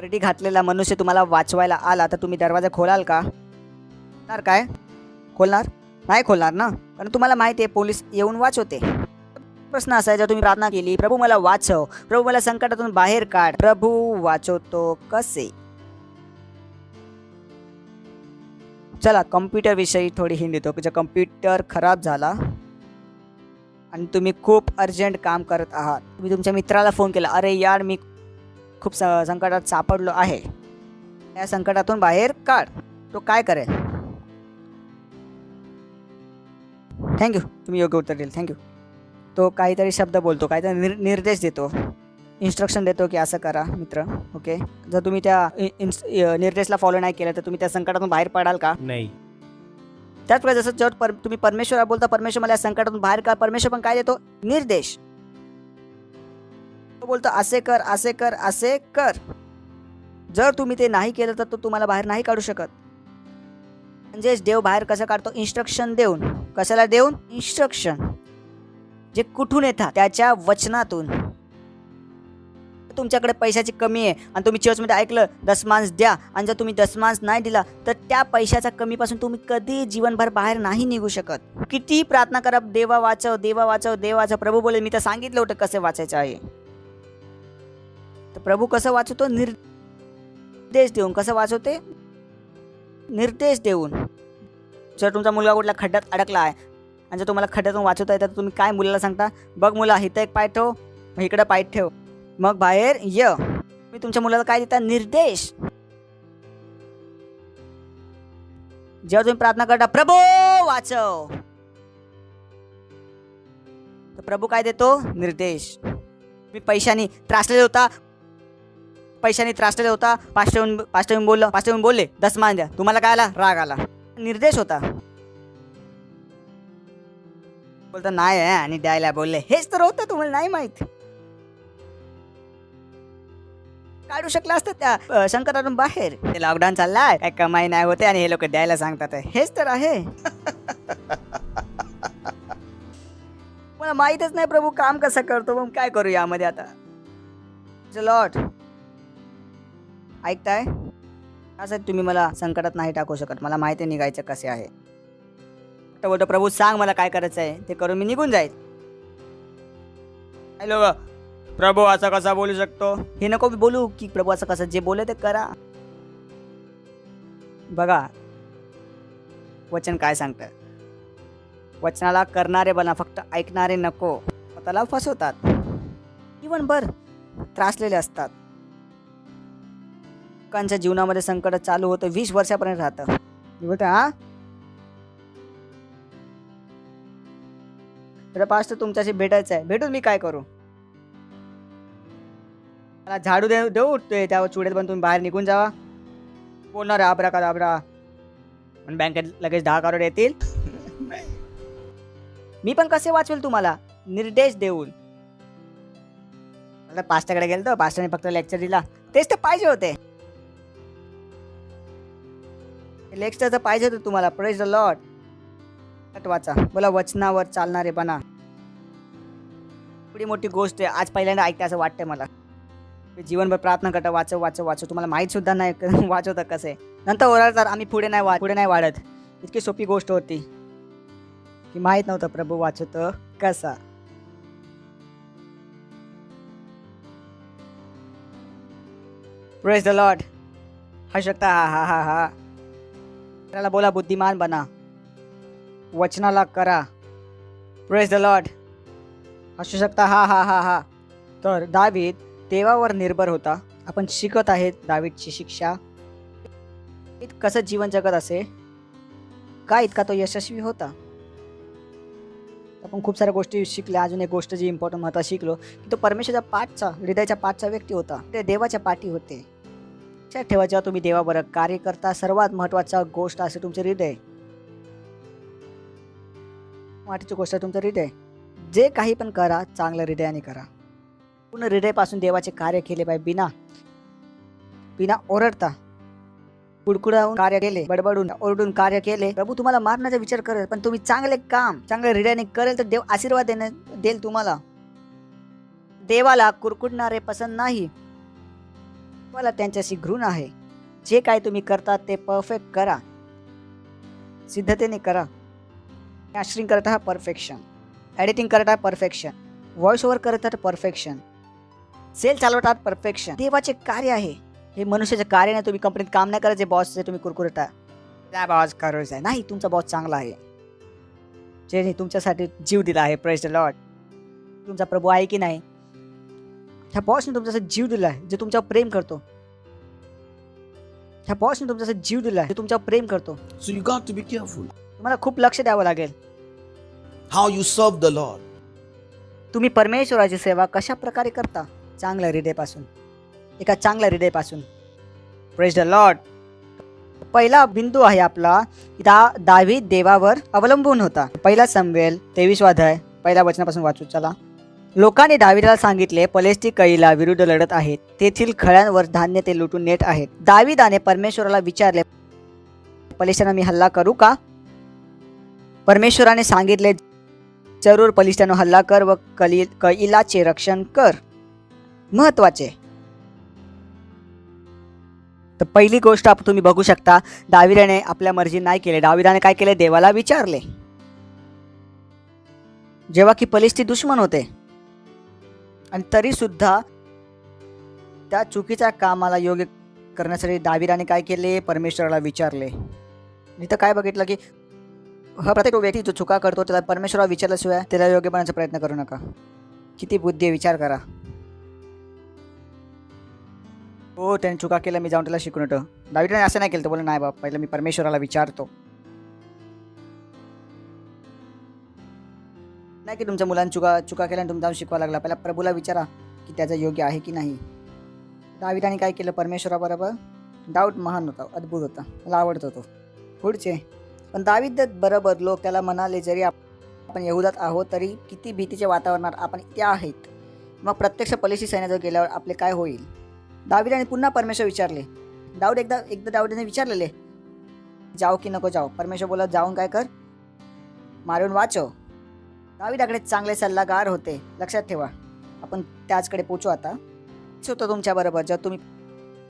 रेडी घातलेला मनुष्य तुम्हाला वाचवायला आला तर तुम्ही दरवाजा खोलाल का? काय खोलणार? नाही खोलणार ना, कारण तुम्हाला माहिती आहे पोलीस येऊन वाचवते. प्रश्न असा आहे, जर तुम्ही प्रार्थना केली प्रभू मला वाचव, प्रभू मला संकटातून बाहेर काढ, प्रभू वाचवतो कसे? चला कम्प्युटर विषयी थोडी हिंट देतो की जर कम्प्युटर खराब झाला आणि तुम्ही खूप अर्जंट काम करत आहात, तुम्ही तुमच्या मित्राला फोन केला, अरे यार मी खूप संकटात सापडलो आहे, या संकटातून बाहेर काढ. तो काय करेल? थँक्यू, तुम्ही योग्य उत्तर दिलं, थँक्यू. तो काहीतरी शब्द बोलतो, काहीतरी निर्देश देतो, इन्स्ट्रक्शन देतो की असं करा मित्र. ओके, जर तुम्ही त्या निर्देशला फॉलो नाही केलं तर तुम्ही त्या संकटातून बाहेर पडाल का? नाही. त्याचप्रमाणे जसं जर तुम्ही परमेश्वराला बोलता परमेश्वर मला या संकटातून बाहेर काढ, परमेश्वर पण काय देतो? निर्देश. तो बोलतो असे कर असे कर असे कर. जर तुम्ही ते नाही केलं तर तो तुम्हाला बाहेर नाही काढू शकत. म्हणजेच देव बाहेर कसं काढतो? इन्स्ट्रक्शन देऊन. कशाला देऊन? इन्स्ट्रक्शन. जे कुठून येतात? त्याच्या वचनातून. तुमच्याकडे पैशाची कमी आहे आणि तुम्ही चर्चमध्ये ऐकलं दशमांश द्या, आणि जर तुम्ही दशमांश नाही दिला तर त्या पैशाच्या कमीपासून तुम्ही कधी जीवनभर बाहेर नाही निघू शकत. किती प्रार्थना करा, देवा वाचव देवा वाचव देवा वाचव. प्रभू बोले मी तर सांगितलं होतं कसं वाचायचं आहे. तर प्रभू कसं वाचवतो? निर्देश देऊन. कसं वाचवते? निर्देश देऊन. जर तुमचा मुलगा कुठल्या खड्ड्यात अडकला आहे आणि जर तुम्हाला खड्ड्यातून वाचवता येतं तर तुम्ही काय मुलाला सांगता? बघ मुला इथं एक पाय ठेव, इकडं पाय ठेव, मग बाहेर ये. मी तुमच्या मुलाला काय देता? निर्देश. जेव्हा तुम्ही प्रार्थना करता, प्रभू वाचव, तर प्रभू काय देतो? निर्देश. मी पैशाने त्रासलेला होता, पास्टर येऊन बोलले 10 मान द्या. तुम्हाला काय आला? राग आला. निर्देश होता. बोलता नाही आहे आणि द्यायला बोलले. हेच तर होतं, तुम्हाला नाही माहित. काढू शकला असतं त्या संकटातून बाहेर. ते लॉकडाऊन चाललाय, काय कमाई नाही होते आणि हे लोक द्यायला सांगतात. हेच तर आहे. मला माहितच नाही प्रभू काम कसं करतो. मग काय करू यामध्ये आता? लॉर्ड, ऐकताय? असं तुम्ही मला संकटात नाही टाकू शकत. मला माहिती निघायचं कसे आहे. बोलतो प्रभू सांग मला काय करायचं आहे, ते करून मी निघून जाईल. हॅलो प्रभू असं कसा बोलू शकतो? हे नको बोलू की प्रभू असं कसं, जे बोले ते करा. बघा वचन काय सांगतं. वचनाला करणारे बना, फक्त ऐकणारे नको. स्वतःला फसवतात. जीवनभर त्रासलेले असतात. लोकांच्या जीवनामध्ये संकट चालू होतं, 20 वर्षापर्यंत राहतं. मी बोलतो हा तर पास्टर तुमच्याशी भेटायचं आहे. भेटून मी काय करू? मला झाडू देऊ त्यावर चुडेत पण तुम्ही बाहेर निघून जावा. बोलणार आबरा का आबरा पण बँकेत लगेच 10 करोड येतील. मी पण कसे वाचवेल तुम्हाला? निर्देश देऊन. मला पास्टरकडे गेलो, पास्टरने फक्त लेक्चर दिला. तेच ते पाहिजे होते. लेक्चर तर पाहिजे होतं तुम्हाला. Praise the Lord. वाचा, बोला वचनावर चालणारे बना. एवढी मोठी गोष्ट आहे. आज पहिल्यांदा ऐकते असं वाटतंय मला. जीवनभर प्रार्थना करता, वाचव. तुम्हाला माहीत सुद्धा नाही वाचवतं कसे. नंतर ओरडतात आम्ही पुढे नाही वाढत. इतकी सोपी गोष्ट होती की माहीत नव्हतं प्रभू वाचवतं कसा. Praise the Lord. हा शकता हा त्याला बोला बुद्धिमान बना, वचनाला करा. Praise the Lord. असू शकता हा. तर दावीद देवावर निर्भर होता. आपण शिकत आहेत दावीदची शिक्षा. कसं जीवन जगत असे का इतका तो यशस्वी होता. आपण खूप साऱ्या गोष्टी शिकल्या. अजून एक गोष्ट जी इम्पॉर्टंट महत्त्वाची शिकलो की तो परमेश्वराच्या पाठचा, हृदयाच्या पाठचा व्यक्ती होता. ते देवाच्या पाठी होते. लक्षात ठेवा, जेव्हा तुम्ही देवाबरोबर कार्य करता, सर्वात महत्त्वाचा गोष्ट असे तुमचे हृदय. वाटीची गोष्ट तुमचं हृदय. जे काही पण करा चांगलं हृदयाने करा. पूर्ण हृदयापासून देवाचे कार्य केले पाहिजे. बिना ओरडता, कुडकुडावून कार्य केले, बडबडून ओरडून कार्य केले, प्रभू तुम्हाला मारण्याचा विचार करेल. पण तुम्ही चांगले काम चांगल्या हृदयाने करेल तर देव आशीर्वाद देईल तुम्हाला. देवाला कुरकुडणारे पसंत नाही. मला त्यांच्याशी घृणा आहे. जे काय तुम्ही करता ते परफेक्ट करा, सिद्धतेने करा. मॅस्टरिंग करत आहात परफेक्शन, एडिटिंग करत आहात परफेक्शन, व्हॉइस ओव्हर करत आहात परफेक्शन, सेल चालवत आहात परफेक्शन. देवाचे कार्य आहे हे. मनुष्याचे कार्य नाही. तुम्ही कंपनीत काम नाही करायचे, बॉस तुम्ही कुरकुरता त्या बॉस करायचं आहे नाही. तुमचा बॉस चांगला आहे, ज्याने तुमच्यासाठी जीव दिला आहे. Praise the Lord. तुमचा प्रभू आहे की नाही? ह्या बॉसने तुमच्यासाठी जीव दिला आहे, जे तुमच्यावर प्रेम करतो. ह्या बॉसने तुमच्यासाठी जीव दिला आहे, जे तुमच्यावर प्रेम करतो. So you got to be careful तुम्हाला खूप लक्ष द्यावं लागेल. how you serve the Lord. तुम्ही परमेश्वराची सेवा कशा प्रकारे करता? चांगल्या हृदयापासून, एका चांगल्या हृदयापासून. Praise the Lord. पहिला बिंदू आहे आपला, दावीद देवावर अवलंबून होता. पहिला शमूएल 23 अध्याय पहिल्या वचनापासून वाचू. चला. लोकांनी दावीदाला सांगितले, पलेस्टी कईला विरुद्ध लढत आहेत. तेथील खळ्यांवर धान्य ते लुटून नेत आहेत. दावीदाने परमेश्वराला विचारले, पलिष्ठ्यांना मी हल्ला करू का? परमेश्वराने सांगितले, जरूर पलिष्ठ्यानं हल्ला कर व कईलाचे रक्षण कर. महत्वाचे. तर पहिली गोष्ट तुम्ही बघू शकता, दावीदाने आपल्या मर्जी नाही केले. दावीदाने काय केले? देवाला विचारले. जेव्हा की पलिष्ठी दुश्मन होते आणि तरी सुद्धा त्या चुकीच्या कामाला योग्य करण्यासाठी दावीदाने काय केले? परमेश्वराला विचारले. इथं काय बघितलं की प्रत्येक व्यक्ती जो चुका करतो त्याला परमेश्वराला विचारल्याशिवाय त्याला योग्य बनण्याचा प्रयत्न करू नका. किती बुद्धी विचार करा. हो त्याने चुका केल्या, मी जाऊन त्याला शिकून येतो. दावीदाने असं नाही केलं, तर बोला नाही बाप, पहिलं मी परमेश्वराला विचारतो. नाही की तुमच्या मुलांनी चुका केल्या आणि तुम्ही जाऊन शिकवा लागला. पहिला प्रभूला विचारा की त्याचं योग्य आहे की नाही. दावीदाने काय केलं, परमेश्वराबरोबर. दाऊद महान होता, अद्भुत होता, मला आवडत होतो. पुढचे पण दावीद बरोबर लोक त्याला म्हणाले, जरी आपण यहुदात आहोत तरी किती भीतीच्या वातावरणात आपण इथे आहेत. मग प्रत्यक्ष पलिशी सैन्याजवळ गेल्यावर आपले काय होईल. दावीदाने पुन्हा परमेश्वर विचारले. एकदा दावीदाने विचारलेले, जाऊ की नको जाऊ. परमेश्वर बोला, जाऊन काय कर, मारून वाचव. दावीदाकडे चांगले सल्लागार होते, लक्षात ठेवा. आपण त्याचकडे पोचू आता. होतं तुमच्याबरोबर जर तुम्ही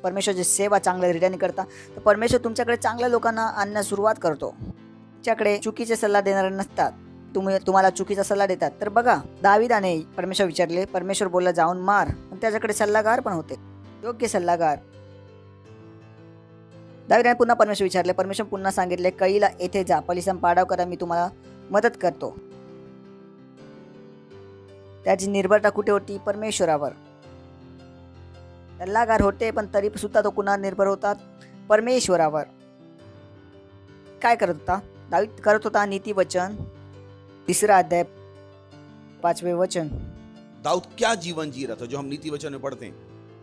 परमेश्वरची सेवा चांगल्या रीतीने करता, तर परमेश्वर तुमच्याकडे चांगल्या लोकांना आणण्यास सुरुवात करतो. तुमच्याकडे चुकीचे सल्ला देणारे नसतात, तुम्हाला चुकीचा सल्ला देतात. तर बघा, दावीदाने परमेश्वर विचारले, परमेश्वर बोलला जाऊन मार. पण त्याच्याकडे सल्लागार पण होते, योग्य सल्लागार. दावीदाने पुन्हा परमेश्वर विचारले. परमेश्वर पुन्हा सांगितले, कईला येथे जा, पलिसम पाडाव करा, मी तुम्हाला मदत करतो. त्याची निर्भरता कुठे होती, परमेश्वरावर. सल्लागार होते पण तरी सुद्धा तो कुणावर निर्भर होता, परमेश्वरावर. काय करत होता दावीद? करत होता नीती वचन, 3 अध्याय 5वें वचन. दाऊद क्या जीवन जी रहा था जो हम नीति वचन में पढ़ते हैं.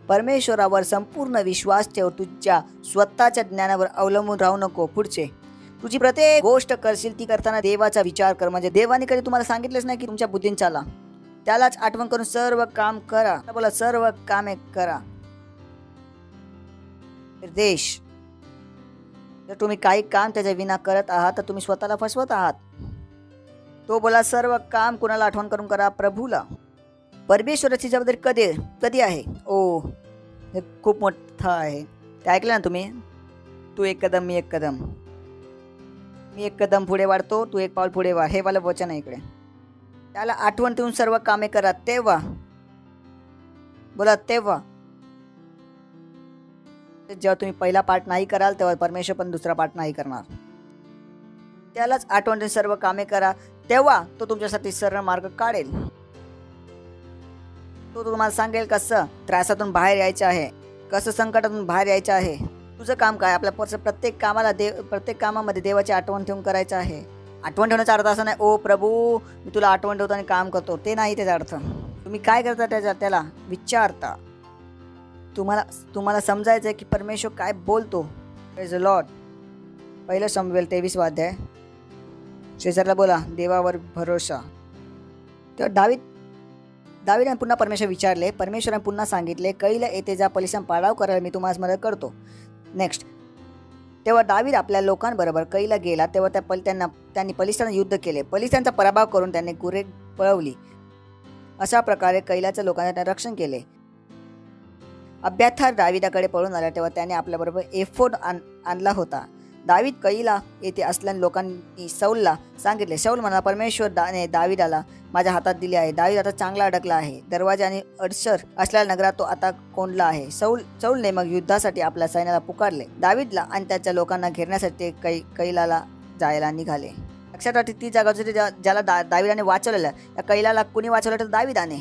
परमेश्वरावर संपूर्ण विश्वास ठेव, तुझ्या स्वतःच्या ज्ञानावर अवलंबून राहू नको. पुढचे, तुझी प्रत्येक गोष्ट करशील ती करताना देवाचा विचार कर. म्हणजे देवाने कधी तुम्हाला सांगितलंच नाही की तुमच्या बुद्धीने चाला, त्यालाच आठवण करून सर्व काम करा. बोला, सर्व कामे करा. निर्देश, जर तुम्ही काही काम त्याच्या विना करत आहात तर तुम्ही स्वतःला फसवत आहात. तो बोला, सर्व काम कुणाला आठवण करून करा, प्रभूला. परमेश्वराची जबाबदारी कधी आहे. ओ, हे खूप मोठं आहे. ते ऐकलं ना तुम्ही, तू एक कदम मी एक कदम, मी एक कदम पुढे वाढतो, तू एक पाऊल पुढे वाढ. हे वाला वचन आहे इकडे. त्याला आठवण ठेवून सर्व कामे करा. तेव्हा बोला, तेव्हा जेव्हा तुम्ही पहिला पार्ट नाही कराल तेव्हा परमेश्वर पण दुसरा पार्ट नाही करणार. त्यालाच आठवण ठेवून सर्व कामे करा, तेव्हा तो तुमच्यासाठी सरळ मार्ग काढेल. तो तुम्हाला सांगेल कसं त्रासातून बाहेर यायचं आहे, कसं संकटातून बाहेर यायचं आहे. तुझं काम काय, आपल्या प्रत्येक कामामध्ये देवाची आठवण ठेवून करायचं आहे. आठवण ठेवण्याचा अर्थ असा नाही, ओ प्रभू मी तुला आठवण ठेवतो आणि काम करतो, ते नाही त्याचा अर्थ. तुम्ही काय करता त्याला विचारता. तुम्हाला समजायचं आहे की परमेश्वर काय बोलतो. Praise the Lord. 1 शमूएल 23 अध्याय. शेजारला बोला, देवावर भरोसा. तेव्हा दावीदाने पुन्हा परमेश्वर विचारले. परमेश्वराने पुन्हा सांगितले, कईला येथे जा, पलिसम पाडाव करायला मी तुम्हाला मदत करतो. नेक्स्ट, तेव्हा दावीद आपल्या लोकांबरोबर कईला गेला. तेव्हा त्यांनी पलिस्त्यांना युद्ध केले. पलिस्त्यांचा पराभव करून त्यांनी गुरे पळवली. अशा प्रकारे कैलाच्या लोकांना त्यांनी रक्षण केले. अब्याथार दावीदाकडे पळून आला तेव्हा त्याने आपल्याबरोबर एफोड आणला होता. दावीद कैला येथे असल्याने लोकांनी सौलला सांगितले. सौल म्हणाला, परमेश्वर दावीदाला माझ्या हातात दिले आहे. दावीद आता चांगला अडकला आहे. दरवाजा आणि अडसर असलेल्या नगरात तो आता कोंडला आहे. सौलने मग युद्धासाठी आपल्या सैन्याला पुकारले. दावीदला आणि त्याच्या लोकांना घेरण्यासाठी ते कैलाला जायला निघाले. लक्षात राहते, ती जागा होती ज्याला दावीदाने वाचवलेलं. या कैलाला कुणी वाचवलं तर दावीदाने.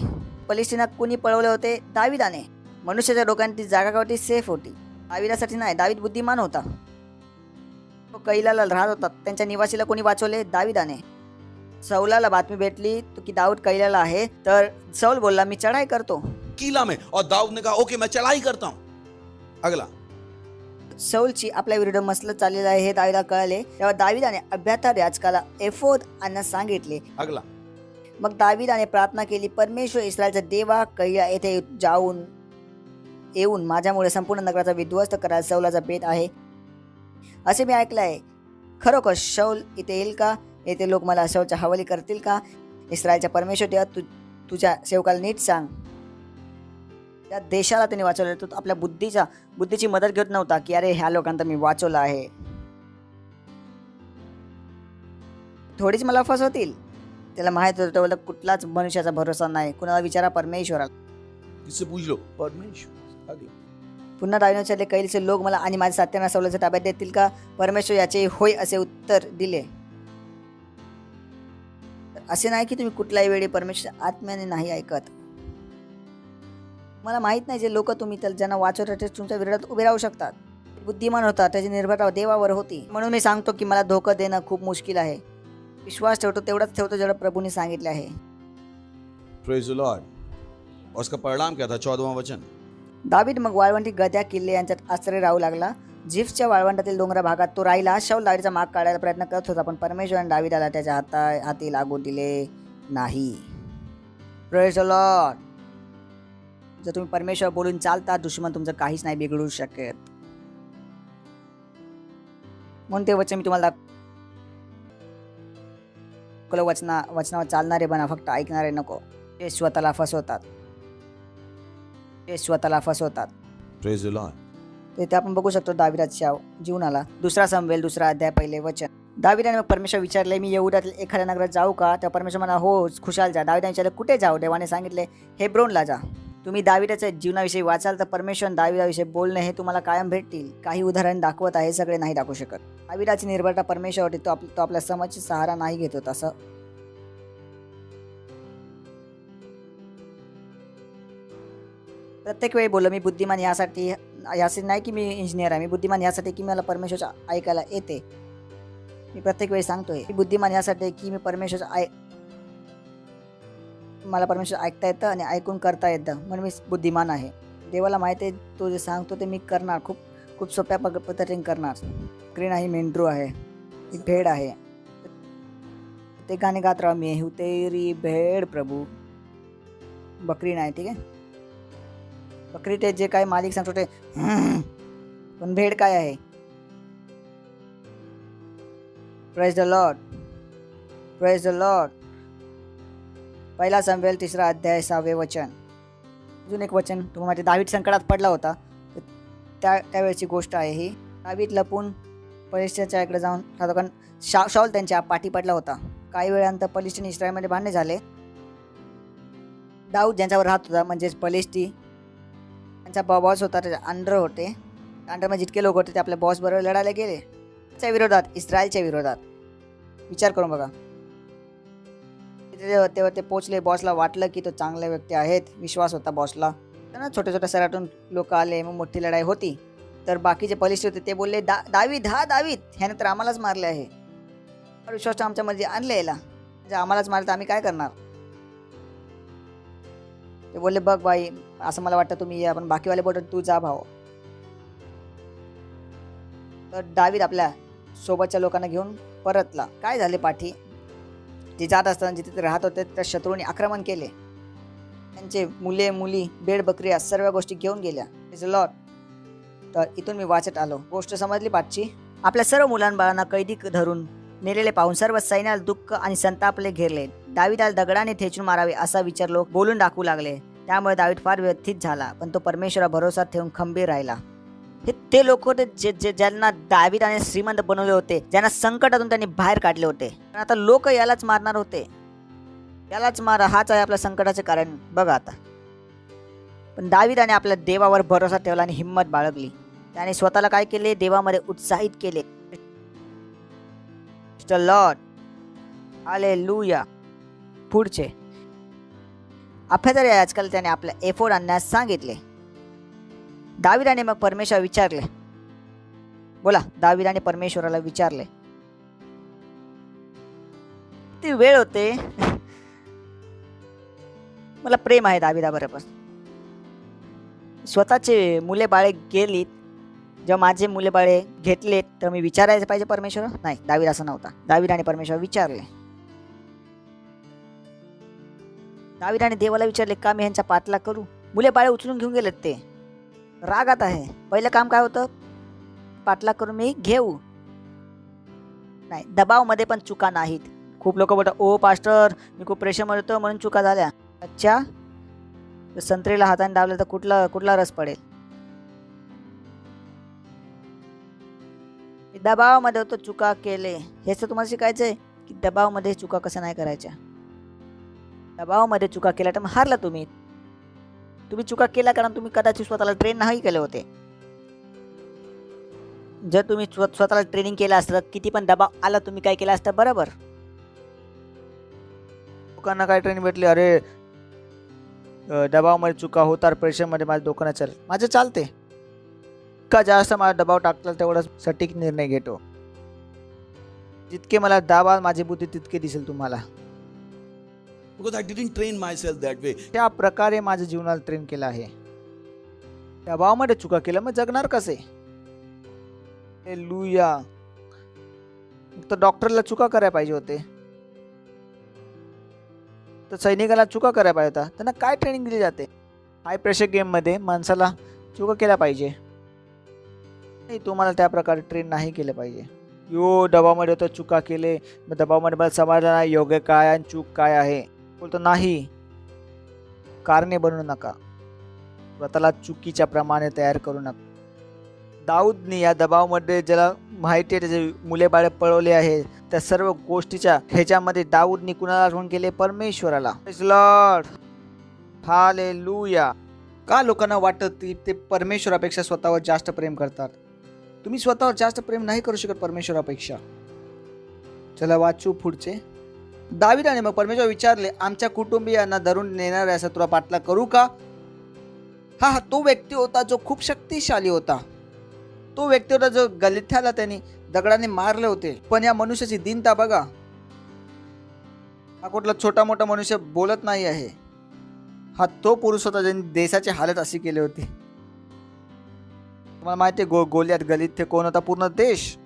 पलिस्तीना कुणी पळवले होते, दावीदाने. मनुष्याच्या डोक्याने ती जागा होती सेफ होती, दावीदासाठी नाही. दावीद बुद्धिमान होता, तो कैलाला राहत होता. त्यांच्या निवासीला कोणी वाचवले, दावीदाने. सौलाला बातमी भेटली की दाऊद कैलाला आहे, तर सौल बोलला, मी चढाई करतो किला में, और दाऊद ने कहा ओके मैं चढ़ाई करता हूं. अगला, सौलची आपल्या विरुद्ध मसलत चाललेला आहे हे दावीदाला कळले. तेव्हा दावीदाने अब्याथार याजकाला एफोद आणण्यास सांगितले. अगला, मग दावीदाने प्रार्थना केली, परमेश्वर इस्रायलचा देवा, कैला येथे येऊन माझ्यामुळे संपूर्ण नगराचा विध्वस्त करायला सौलाचा बेत आहे असे मी ऐकलं आहे. खरोखर शौल इथे येईल का? येथे लोक मला शौलच्या हवाली करतील का? इस्रायलच्या परमेश्वर देवा, तुझ्या सेवकाला नीट सांग. त्या देशाला त्यांनी वाचवलं. तो आपल्या बुद्धीची मदत घेत नव्हता की अरे ह्या लोकांना मी वाचवलं आहे, थोडीच मला फसवतील. त्याला माहित होतं कुठलाच मनुष्याचा भरोसा नाही. कुणाला विचारा, परमेश्वराला. किससे पूछ लो, परमेश्वर. आगे, पुन्हा दावीदाने विचारले, कैलाचे लोक मला आणि माझ्या साथ्यांना सौलाच्या ताब्यात देतील का? परमेश्वर याचे होय असे उत्तर दिले. असे नाही की तुम्ही कुठल्याही वेळी परमेश्वर आत्म्याने नाही ऐकत. मला माहीत नाही जे लोक तुम्ही ज्यांना वाचवता ते तुमच्या विरोधात उभे राहू शकतात. बुद्धिमान होता, त्याची निर्भरता देवावर होती. म्हणून मी सांगतो की मला धोका देणं खूप मुश्किल आहे. विश्वास ठेवतो तेवढाच ठेवतो जेवढं प्रभूने सांगितले आहे. Praise the Lord. और उसका परिणाम क्या था? 14वां वचन. दावीद मग वाळवंटी गद्या किल्ले यांच्यात आश्रय राहू लागला. जिफ्सच्या वाळवंटातील डोंगरा भागात तो राहिला. शाऊल दावीदचा माग काढायला प्रयत्न करत होता, पण परमेश्वराने दावीदाला त्याच्या हाती लागू दिले नाही. Praise the Lord. जर तुम्ही परमेश्वर बोलून चालता, दुश्मन तुमचं काहीच नाही बिघडू शकत. म्हणून ते वचन मी तुम्हाला दाखवलं. वचनावर चालणारे बना, फक्त ऐकणारे नको. ते स्वतःला फसवतात. Praise the Lord. ते आपण बघू शकतो दाविदाच्या जीवनाला. 2 सामुएल 2 अध्याय 1 वचन. दाविदाने मग परमेश्वर विचारले, मी यहूदातील एखाद्या नगरात जाऊ का? त्या परमेश्वर म्हणा, हो खुशाल जा. दाविदाने विचारले, कुठे जाऊ? देवाने सांगितले, हेब्रोनला जा. तुम्ही दाविदाच्या जीवनाविषयी वाचाल तर परमेश्वर दाविदाविषयी बोलणे हे तुम्हाला कायम भेटतील. काही उदाहरण दाखवत आहे, सगळे नाही दाखवू शकत. दाविदाची निर्भरता परमेश्वरवरती. तो आपल्या समाजाची सहारा नाही घेत होता. असं प्रत्येक वेळी बोललो, मी बुद्धिमान यासाठी नाही की मी इंजिनियर आहे. मी बुद्धिमान यासाठी की मला परमेश्वरचं ऐकायला येते. मी प्रत्येक वेळी सांगतोय, मी बुद्धिमान यासाठी की मी मला परमेश्वर ऐकता येतं आणि ऐकून करता येतं, म्हणून मी बुद्धिमान आहे. देवाला माहिती आहे तो जे सांगतो ते मी करणार. खूप सोप्या पद्धतीने करणार. बकरी नाही, मेंढरू आहे, एक भेड आहे. ते गाणे गात राहा, मी हूँ तेरी भेड प्रभू. बकरी नाही, ठीक आहे. बकरी ते जे काय मालिक सांगतो ते, पण भेड काय आहे? Praise the Lord. 1 सामुएल 3 अध्याय 6 वचन. अजून एक वचन तुम्हाला माहिती, दावीद संकटात पडला होता. त्यावेळेची गोष्ट आहे ही. दावीद लपून पलिस्तीनच्या इकडे जाऊन राहतो, कारण शाऊल त्यांच्या पाठी पडला होता. काही वेळानंतर पलिस्तीन इस्रायलमध्ये भांडणे झाले. दाऊद ज्यांच्यावर राहत होता, म्हणजेच पलिस्ती, त्यांचा बॉस होता, त्याच्या अंडर होते. अंडरमध्ये जितके लोक होते ते आपल्या बॉस बरोबर लढायला गेले. त्याच्या विरोधात, इस्रायलच्या विरोधात. विचार करून बघा. तेव्हा ते पोचले. बॉसला वाटलं की तो चांगले व्यक्ती आहेत, विश्वास होता बॉसला. त्यांना छोट्या छोट्या शहरातून लोक आले, मग मोठी लढाई होती. तर बाकीचे पलिस्ती होते ते बोलले, दावीद ह्याने तर आम्हालाच मारले आहे. विश्वास आमच्यामध्ये आणले याला, म्हणजे आम्हालाच मारलं तर आम्ही काय करणार? ते बोलले, बघ बाई, असं मला वाटतं तुम्ही या. पण बाकीवाले बोलतात, तू जा भाऊ. तर दावीद आपल्या सोबतच्या लोकांना घेऊन परतला. काय झाले पाठी? जे जात असताना जिथे ते राहत होते त्या शत्रूंनी आक्रमण केले. त्यांचे मुले मुली, बेड बकऱ्या सर्व गोष्टी घेऊन गेल्या. लॉर्ड. तर इथून मी वाचत आलो. गोष्ट समजली पाठची. आपल्या सर्व मुलांबाळांना कैदी धरून नेलेले पाहून सर्व सैन्याला दुःख आणि संतापले घेरले. दावीदाला दगडाने ठेचून मारावे असा विचार लोक बोलून टाकू लागले. त्यामुळे दावीद फार व्यथित झाला, पण तो परमेश्वरा भरोसा ठेवून खंबीर राहिला. हे ते लोक होते ज्यांना दावीदाने श्रीमंत बनवले होते, ज्यांना संकटातून त्यांनी बाहेर काढले होते. पण आता लोक यालाच मारणार होते. यालाच मारा, हाच आहे आपल्या संकटाचे कारण. बघा आता. पण दावीदाने आपल्या देवावर भरोसा ठेवला आणि हिंमत बाळगली. त्याने स्वतःला काय केले? देवामध्ये उत्साहित केले. लॉर्ड. हालेलुया. पुढचे अफेदर आजकाल त्याने आपल्या एफोर्ड आणण्यास सांगितले. दावीदाने मग परमेश्वर विचारले. बोला, दावीदाने परमेश्वराला विचारले. ती वेळ होते. मला प्रेम आहे दावीदाबरोबर. स्वतःचे मुले बाळे गेलीत. जेव्हा माझे मुले बाळे घेतले तर मी विचारायचं पाहिजे परमेश्वर? नाही, दावीद असं नव्हता. दावीदाने परमेश्वर विचारले. दावीदाने देवाला विचारले, का मी ह्यांच्या पाठला करू? मुले बाळे उचलून घेऊन गेलेत. ते रागात आहे. पहिलं काम काय होतं? पाठला करून मी घेऊ. नाही, दबावमध्ये पण चुका नाहीत. खूप लोक बोलतात, ओ पास्टर, मी खूप प्रेशरमध्ये होतो म्हणून चुका झाल्या. अच्छा, संत्रीला हाताने दाबलं तर कुठला रस पडेल? दबावामध्ये होतो, चुका केले. हेच तर तुम्हाला शिकायचं आहे की दबावामध्ये चुका कशा नाही करायच्या. दबावामध्ये चुका केल्या तर मग हारला तुम्ही. चुका केला कारण तुम्ही कदाचित स्वतःला ट्रेन नाही केले होते. जर तुम्ही स्वतःला ट्रेनिंग केलं असतं, किती पण दबाव आला, तुम्ही काय केलं असतं? बरोबर. लोकांना काय ट्रेनिंग भेटली? अरे दबावामध्ये चुका होतात, प्रेशरमध्ये माझं डोकं नाही चालत. माझं चालते. का जास्त मला दबाव टाकला तेवढा सटीक निर्णय घेतो. जितके मला दाबाल माझी बुद्धी तितके दिसेल तुम्हाला. Because I didn't train myself that way. त्या प्रकारे माझ्या जीवनाला ट्रेन केलं आहे. दबावामध्ये चुका केल्या मग जगणार कसे? हालेलुया. तर डॉक्टरला चुका करायला पाहिजे होते, तर सैनिकाला चुका करायला पाहिजे होता. त्यांना काय ट्रेनिंग दिली जाते? हाय प्रेशर गेममध्ये माणसाला चुका केल्या पाहिजे नाही, तुम्हाला त्या प्रकारे ट्रेन नाही केलं पाहिजे. दबावामध्ये होतं, चुका केले, मग दबावामध्ये मला समजलं नाही योग्य काय आणि चूक काय आहे. बोलतो नाही, कारणे बनवू नका, स्वतःला चुकीच्या प्रमाणे तयार करू नका. दाऊदने या दबावामध्ये ज्याला माहिती आहे त्याचे मुले बाळे पळवले आहे, त्या सर्व गोष्टीच्या ह्याच्यामध्ये दाऊदने कुणाला आठवण केले? परमेश्वराला. Praise the Lord. हालेलुया. का लोकांना वाटतं की ते परमेश्वरापेक्षा स्वतःवर जास्त प्रेम करतात? तुम्ही स्वतःवर जास्त प्रेम नाही करू शकत परमेश्वरापेक्षा. चला वाचू पुढचे. दावीदाने मग परमेश्वर विचारले, आमच्या कुटुंबियांना धरून नेणाऱ्या शत्रूला पाठलाग करू का? हा तो व्यक्ती होता जो खूप शक्तिशाली होता. तो व्यक्ती होता जो गलिथ्याला त्यांनी दगडाने मारले होते. पण या मनुष्याची दीनता बघा. हा कुठला छोटा मोठा मनुष्य बोलत नाही आहे. हा तो पुरुष होता ज्यांनी देशाची हालत अशी केली होती. तुम्हाला माहिती आहे गोलियात गलिथ कोण होता? पूर्ण देश.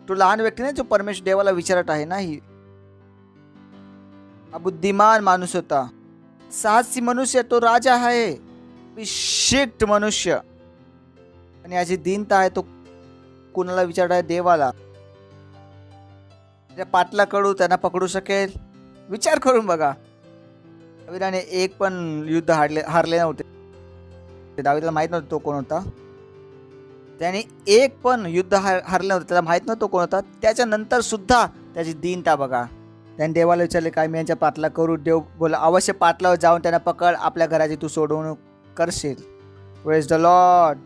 तो लहान व्यक्ती नाही जो परमेश्वर देवाला विचारत आहे, नाही. हा बुद्धिमान माणूस होता, साहसी मनुष्य. तो राजा आहे, अभिषिक्त मनुष्य. आणि याची दीनता आहे, तो कुणाला विचारत आहे? देवाला. त्या पाटला कडू त्यांना पकडू शकेल? विचार करून बघा. दावीदाने एक पण युद्ध हारले नव्हते. दावीदाला माहित नव्हतं तो कोण होता. त्याने एक पण युद्ध हारले नव्हते, त्याला माहित नव्हतं कोण होता. त्याच्यानंतर सुद्धा त्याची दीनता बघा. त्याने देवाला विचारले, काय मी यांच्या पाटला करू? देव बोला, अवश्य पाटलावर जाऊन त्यांना पकड, आपल्या घराची तू सोडवणूक करशील. Praise the Lord.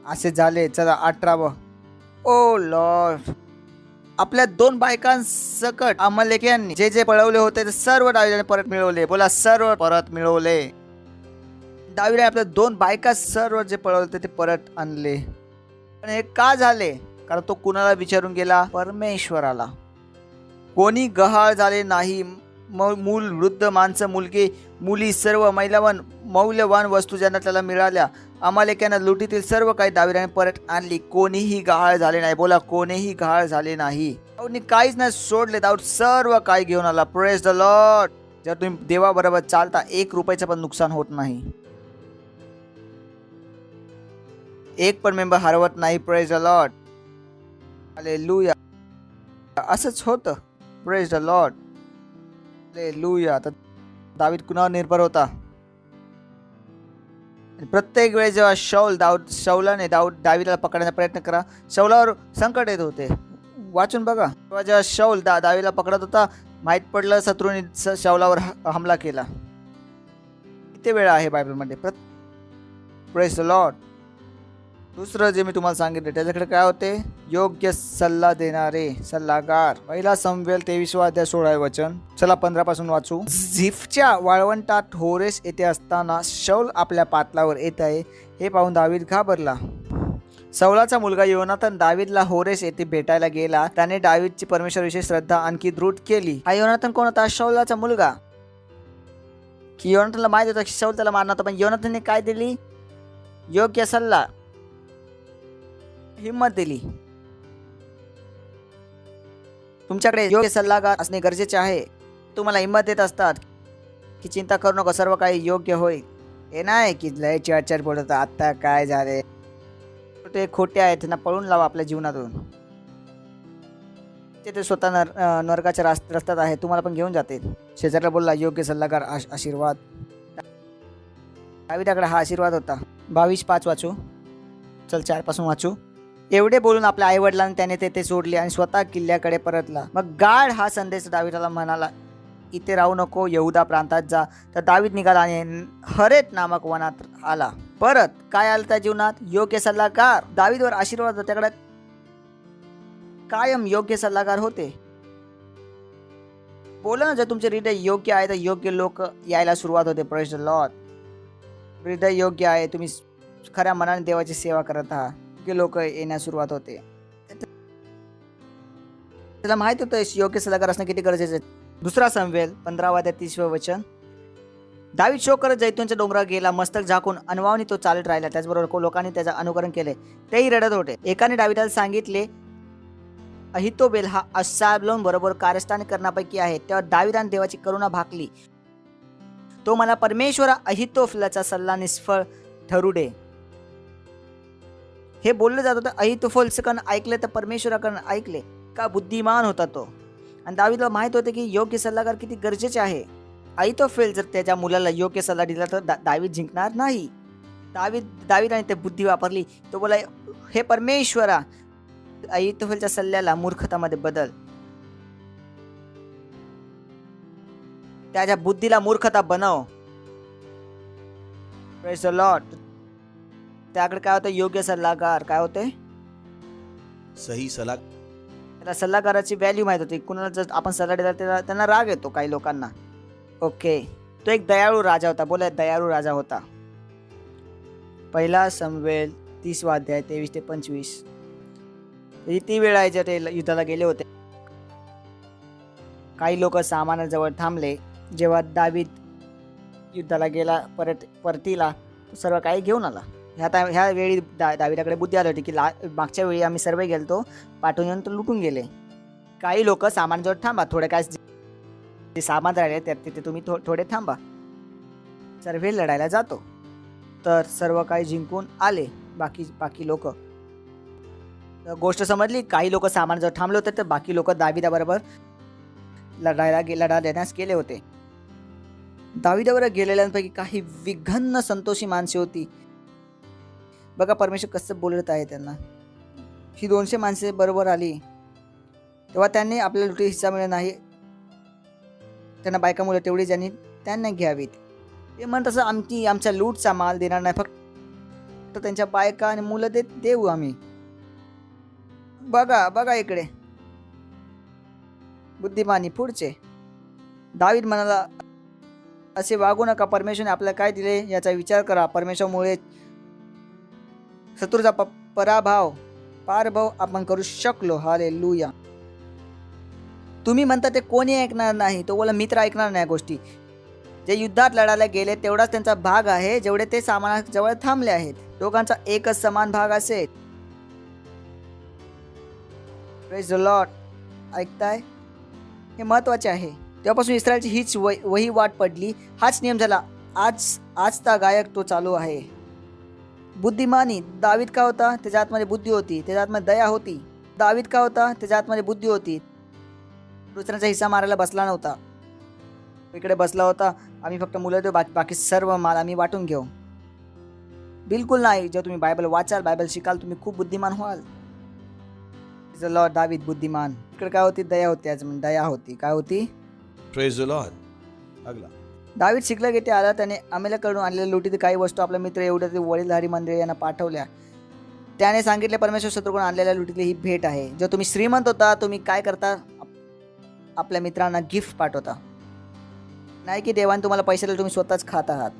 असे झाले. चला 18. ओ लॉर्ड. आपल्या 2 बायकांसकट अमलेकियांनी जे जे पळवले होते ते सर्व दावीदाने परत मिळवले. बोला, सर्व परत मिळवले. दावीदाने आपल्या 2 बायका सर्व जे पळवले होते ते परत आणले. पण हे का झाले? कारण तो कुणाला विचारून गेला? परमेश्वराला. कोणी गहाळ झाले नाही. मूल, वृद्ध माणसं, मुलगी, मुली, सर्व मौल्यवान वस्तू ज्यांना त्याला मिळाल्या, अमालेक्यांना लुटीतील सर्व काही दावीदाने परत आणली. कोणीही गहाळ झाले नाही. बोला, कोणीही गहाळ झाले नाही. दाऊदने काहीच नाही सोडले. दाऊद सर्व काही घेऊन आला. Praise the Lord. जर तुम्ही देवाबरोबर चालता 1 रुपयाचं पण नुकसान होत नाही. एक पण मेंबर हरवत नाही. Praise the lord. हालेलुया. असंच होतं. Praise the lord. हालेलुया. तर दावीद कुणावर निर्भर होता? प्रत्येक वेळेस जेव्हा शौलाने दावीदाला पकडण्याचा प्रयत्न करा, शौलावर संकट येत होते. वाचून बघा. जेव्हा शौल दावीदाला पकडत होता, माहीत पडलं शत्रूने शौलावर हमला केला. किती वेळा आहे बायबलमध्ये? Praise the Lord. दुसरं जे मी तुम्हाला सांगितलं त्याच्याकडे काय होते? योग्य सल्ला देणारे सल्लागार. 1 शमूएल 23:16 वचन. चला 15 पासून वाचू. झिफच्या वाळवंटात होरेस येथे असताना शौल आपल्या पाटलावर येत आहे हे पाहून दावीद घाबरला. शौलाचा मुलगा योनाथन दावीदला होरेस येथे भेटायला गेला. त्याने दावीदची परमेश्वराविषयी श्रद्धा आणखी दृढ केली. हा योनाथन कोण होता? शौलाचा मुलगा. की योनाथनला माहित होता की शौल त्याला मारणार होता, पण योनाथनने काय दिली? योग्य सल्ला, हिम्मत दिली. तुमच्याकडे योग्य सल्लागार असणे गरजेचे आहे. तुम्हाला हिम्मत देत असतात की चिंता करू नका, सर्व काही योग्य होईल. हे नाही की लय चर्चा बोलत आता काय झाले, ते खोटे आहेत, त्यांना पळून लावा आपल्या जीवनातून. ते स्वतः नरकाच्या रस्त्यात आहे, तुम्हाला पण घेऊन जातील. शेजारला बोलला योग्य सल्लागार आशीर्वाद. दावीदाकडे हा आशीर्वाद होता. 22:5 वाचू. चल 4 पासून वाचू. एवढे बोलून आपल्या आईवडिलांनी त्याने ते सोडले आणि स्वतः किल्ल्याकडे परतला. मग गाढ हा संदेश दावीदाला म्हणाला, इथे राहू नको, यहुदा प्रांतात जा. तर दावीद निघाला आणि हरेत नामक वनात आला. परत काय आलं त्या जीवनात? योग्य सल्लागार. दावीदवर आशीर्वाद होता. त्याकडे कायम योग्य सल्लागार होते. बोला ना, जर तुमचे हृदय योग्य आहे तर योग्य लोक यायला सुरुवात होते. Praise the Lord. हृदय योग्य आहे, तुम्ही खऱ्या मनाने देवाची सेवा करत आहात, योग्य लोक येण्यास सुरुवात होते. त्याला माहित होतं योग्य सल्लागार असणं किती गरजेचं आहे. 2 शमूएल 15:30 वचन. दावीद शोक करत जैतूनच्या डोंगरावर गेला, मस्तक झाकून अनवानी तो चालत राहिला. त्याचबरोबर लोकांनी त्याचं अनुकरण केले, तेही रडत होते. एकाने दावीदाला सांगितले, अहितोबेल हा अब्शालोम बरोबर कारस्थान करण्यापैकी आहे. तेव्हा दावीदाने देवाची करुणा भाकली. तो मला परमेश्वरा अहितोफेलचा सल्ला निष्फळ ठरू दे. हे बोललं जात होतं, अहितोफेलचं कण ऐकले तर परमेश्वराकडून ऐकले. का बुद्धिमान होता तो. आणि दावीदला माहित होते की योग्य सल्लागार किती गरजेचे आहे. अहितोफेल जर त्याच्या मुलाला योग्य सल्ला दिला तर दावीद जिंकणार नाही. दावीदाने ते बुद्धी वापरली. तो बोला, हे परमेश्वरा, अहितोफेलच्या सल्ल्याला मूर्खतामध्ये बदल. त्याच्या बुद्धीला मूर्खता बनव. Praise the Lord. त्याकडे काय होतं? योग्य सल्लागार. काय होते? सही सलाह. त्याला सल्लागाराची व्हॅल्यू माहित होती. कुणाला जर आपण सल्ला दिला त्यांना राग येतो काही लोकांना. ओके. तो एक दयाळू राजा होता. बोला, दयाळू राजा होता. 1 शमूएल 30 23 ते 25. ती वेळ आहे ते युद्धाला गेले होते. काही लोक सामानाजवळ थांबले. जेव्हा दावीद युद्धाला गेला परतीला, सर्व काही घेऊन आला. ह्या वेळी दावीदाकडे बुद्धी आली होती की मागच्या वेळी आम्ही सर्व गेलतो, पाठवून येऊन तो लुटून गेले. काही लोक सामानाजवळ थांबा, थोडे काय जे सामान राहिले तिथे तुम्ही थोडे थांबा, सर्व लढायला जातो. तर सर्व काही जिंकून आले बाकी लोक. गोष्ट समजली. काही लोक सामानाजवळ थांबले होते तर बाकी लोक दावीदाबरोबर लढा देण्यास गेले होते. दावीदाबरोबर गेलेल्यांपैकी काही विघ्न संतोषी माणसे होती. बघा परमेश्वर कसं बोलत आहे त्यांना. ही 200 माणसे बरोबर आली तेव्हा त्यांनी आपल्याला लुटी हिस्सा मिळत नाही. त्यांना बायका मुलं तेवढी ज्यांनी त्यांना घ्यावीत. ते म्हणत असं आमच्या लूटचा माल देणार नाही, फक्त त्यांच्या बायका आणि मुलं देऊ आम्ही. बघा इकडे बुद्धिमानी. पुढचे दावीद म्हणाला, असे वागू नका. परमेश्वरने आपल्याला काय दिले याचा विचार करा. परमेश्वरामुळे शत्रूचा पारभव आपण करू शकलो. हालेलुया. तुम्ही म्हणता ते कोणी ऐकणार नाही. तो बोला, मित्र ऐकणार नाही गोष्टी. जे युद्धात लढायला गेले तेवढाच त्यांचा भाग आहे जेवढे ते सामानाजवळ थांबले आहेत. दोघांचा एकच समान भाग असेल. Praise the Lord. ऐकताय? हे महत्वाचे आहे. तेव्हापासून इस्रायलची हीच वही वाट पडली. हाच नियम झाला. आजचा गायक तो चालू आहे. बुद्धिमानी. दावीद का होता? त्याच्या आतमध्ये बुद्धी होती, त्याच्या आतमध्ये दया होती. दावीद का होता? त्याच्या आतमध्ये बुद्धी होती. दुसऱ्यांचा हिस्सा मारायला बसला नव्हता. इकडे बसला होता, आम्ही फक्त मुलं देऊ, बाकी सर्व माल आम्ही वाटून घेऊ. बिलकुल नाही. जेव्हा तुम्ही बायबल वाचाल, बायबल शिकाल, तुम्ही खूप बुद्धिमान व्हाल. लॉर्ड. दावीद बुद्धिमान. इकडे काय होती? दया होती. आज दया होती. काय होती? Praise the Lord. अगला. दावीद शिकला की ते आला. त्याने अमेल्याकडून आणलेल्या लुटीत काही वस्तू आपल्या मित्र एवढ्या ते वडीलधारी मंदिर यांना पाठवल्या. त्याने सांगितले, परमेश्वर शत्रूकडून आणलेल्या लुटीतली ही भेट आहे. जो तुम्ही श्रीमंत होता, तुम्ही काय करता? आपल्या मित्रांना गिफ्ट पाठवता. नाही की देवाने तुम्हाला पैसे दिले, तुम्ही स्वतःच खात आहात.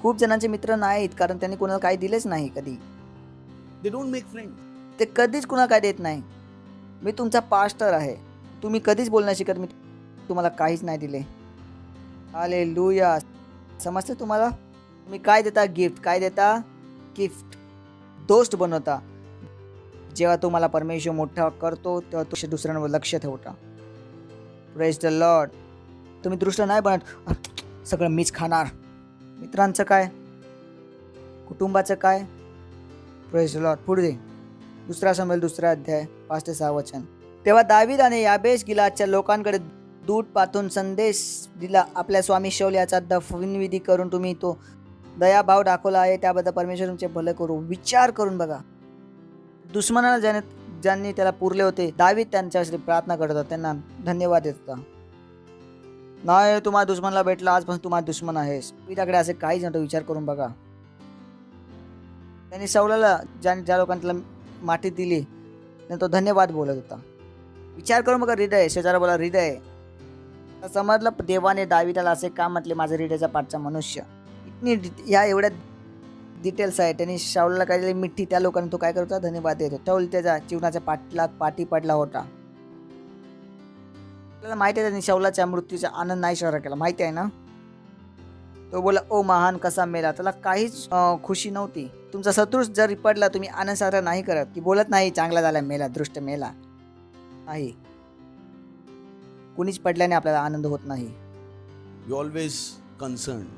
खूप जणांचे मित्र नाहीत कारण त्यांनी कोणाला काही दिलेच नाही कधी. They don't make friends. ते कधीच कुणाला काय देत नाही. मी तुमचा पास्टर आहे. तुम्ही कधीच बोलू नाही शिकत मी तुम्हाला काहीच नाही दिले. हालेलुया. समजते तुम्हाला? तुम्ही काय देता? गिफ्ट. काय देता? गिफ्ट. दोस्त बनवता. जेव्हा तुम्हाला परमेश्वर मोठा करतो तेव्हा तुम्ही दुसऱ्यांवर लक्ष ठेवता. Praise the Lord. तुम्ही दृष्ट नाही बनत, सगळं मीच खाणार. मित्रांचं काय? कुटुंबाचं काय? Praise the Lord. पुढे 2 शमूएल 2 5 ते 6 वचन. तेव्हा दावीदाने याबेश गिलादच्या लोकांकडे दूत पाठवून संदेश दिला, आपल्या स्वामी शाऊल याचा दफनविधी करून तुम्ही तो दयाभाव दाखवला आहे त्याबद्दल परमेश्वर तुमचे भले करू. विचार करून बघा. दुश्मनाला ज्यांनी त्याला पुरले होते, दावीद त्यांच्यासाठी प्रार्थना करत होता, त्यांना धन्यवाद देत होता. नाही तुम्हाला दुश्मनला भेटला, आजपासून तुम्हाला दुश्मन आहेस. त्याकडे असे काहीच नव्हतं. विचार करून बघा. त्यांनी शाऊलाला ज्या लोकांनी त्याला माती दिली तो धन्यवाद बोलत होता. विचार करून बघा. हृदय. शेजारा बोला हृदय. समजलं देवाने दाविदाला असे का म्हटले, माझा हृदयाचा पाठचा मनुष्य. या एवढ्या डिटेल्स आहे. त्यांनी शाऊलला काढलेली मिठी त्या लोकांना तो काय करतो, धन्यवाद देतो. शाऊल त्याच्या जीवनाच्या पाठी पडला होता. आपल्याला माहिती आहे त्यांनी शाऊलाच्या मृत्यूचा आनंद नाही साजरा केला, माहिती आहे ना. तो बोला, ओ महान कसा मेला. त्याला काहीच खुशी नव्हती. तुमचा शत्रू जर पडला, तुम्ही आनंद साजरा नाही करत, की बोलत नाही चांगला झाला, मेला, दृष्ट मेला. नाही, कुणीच पडल्याने आपल्याला आनंद होत नाही. You're always concerned.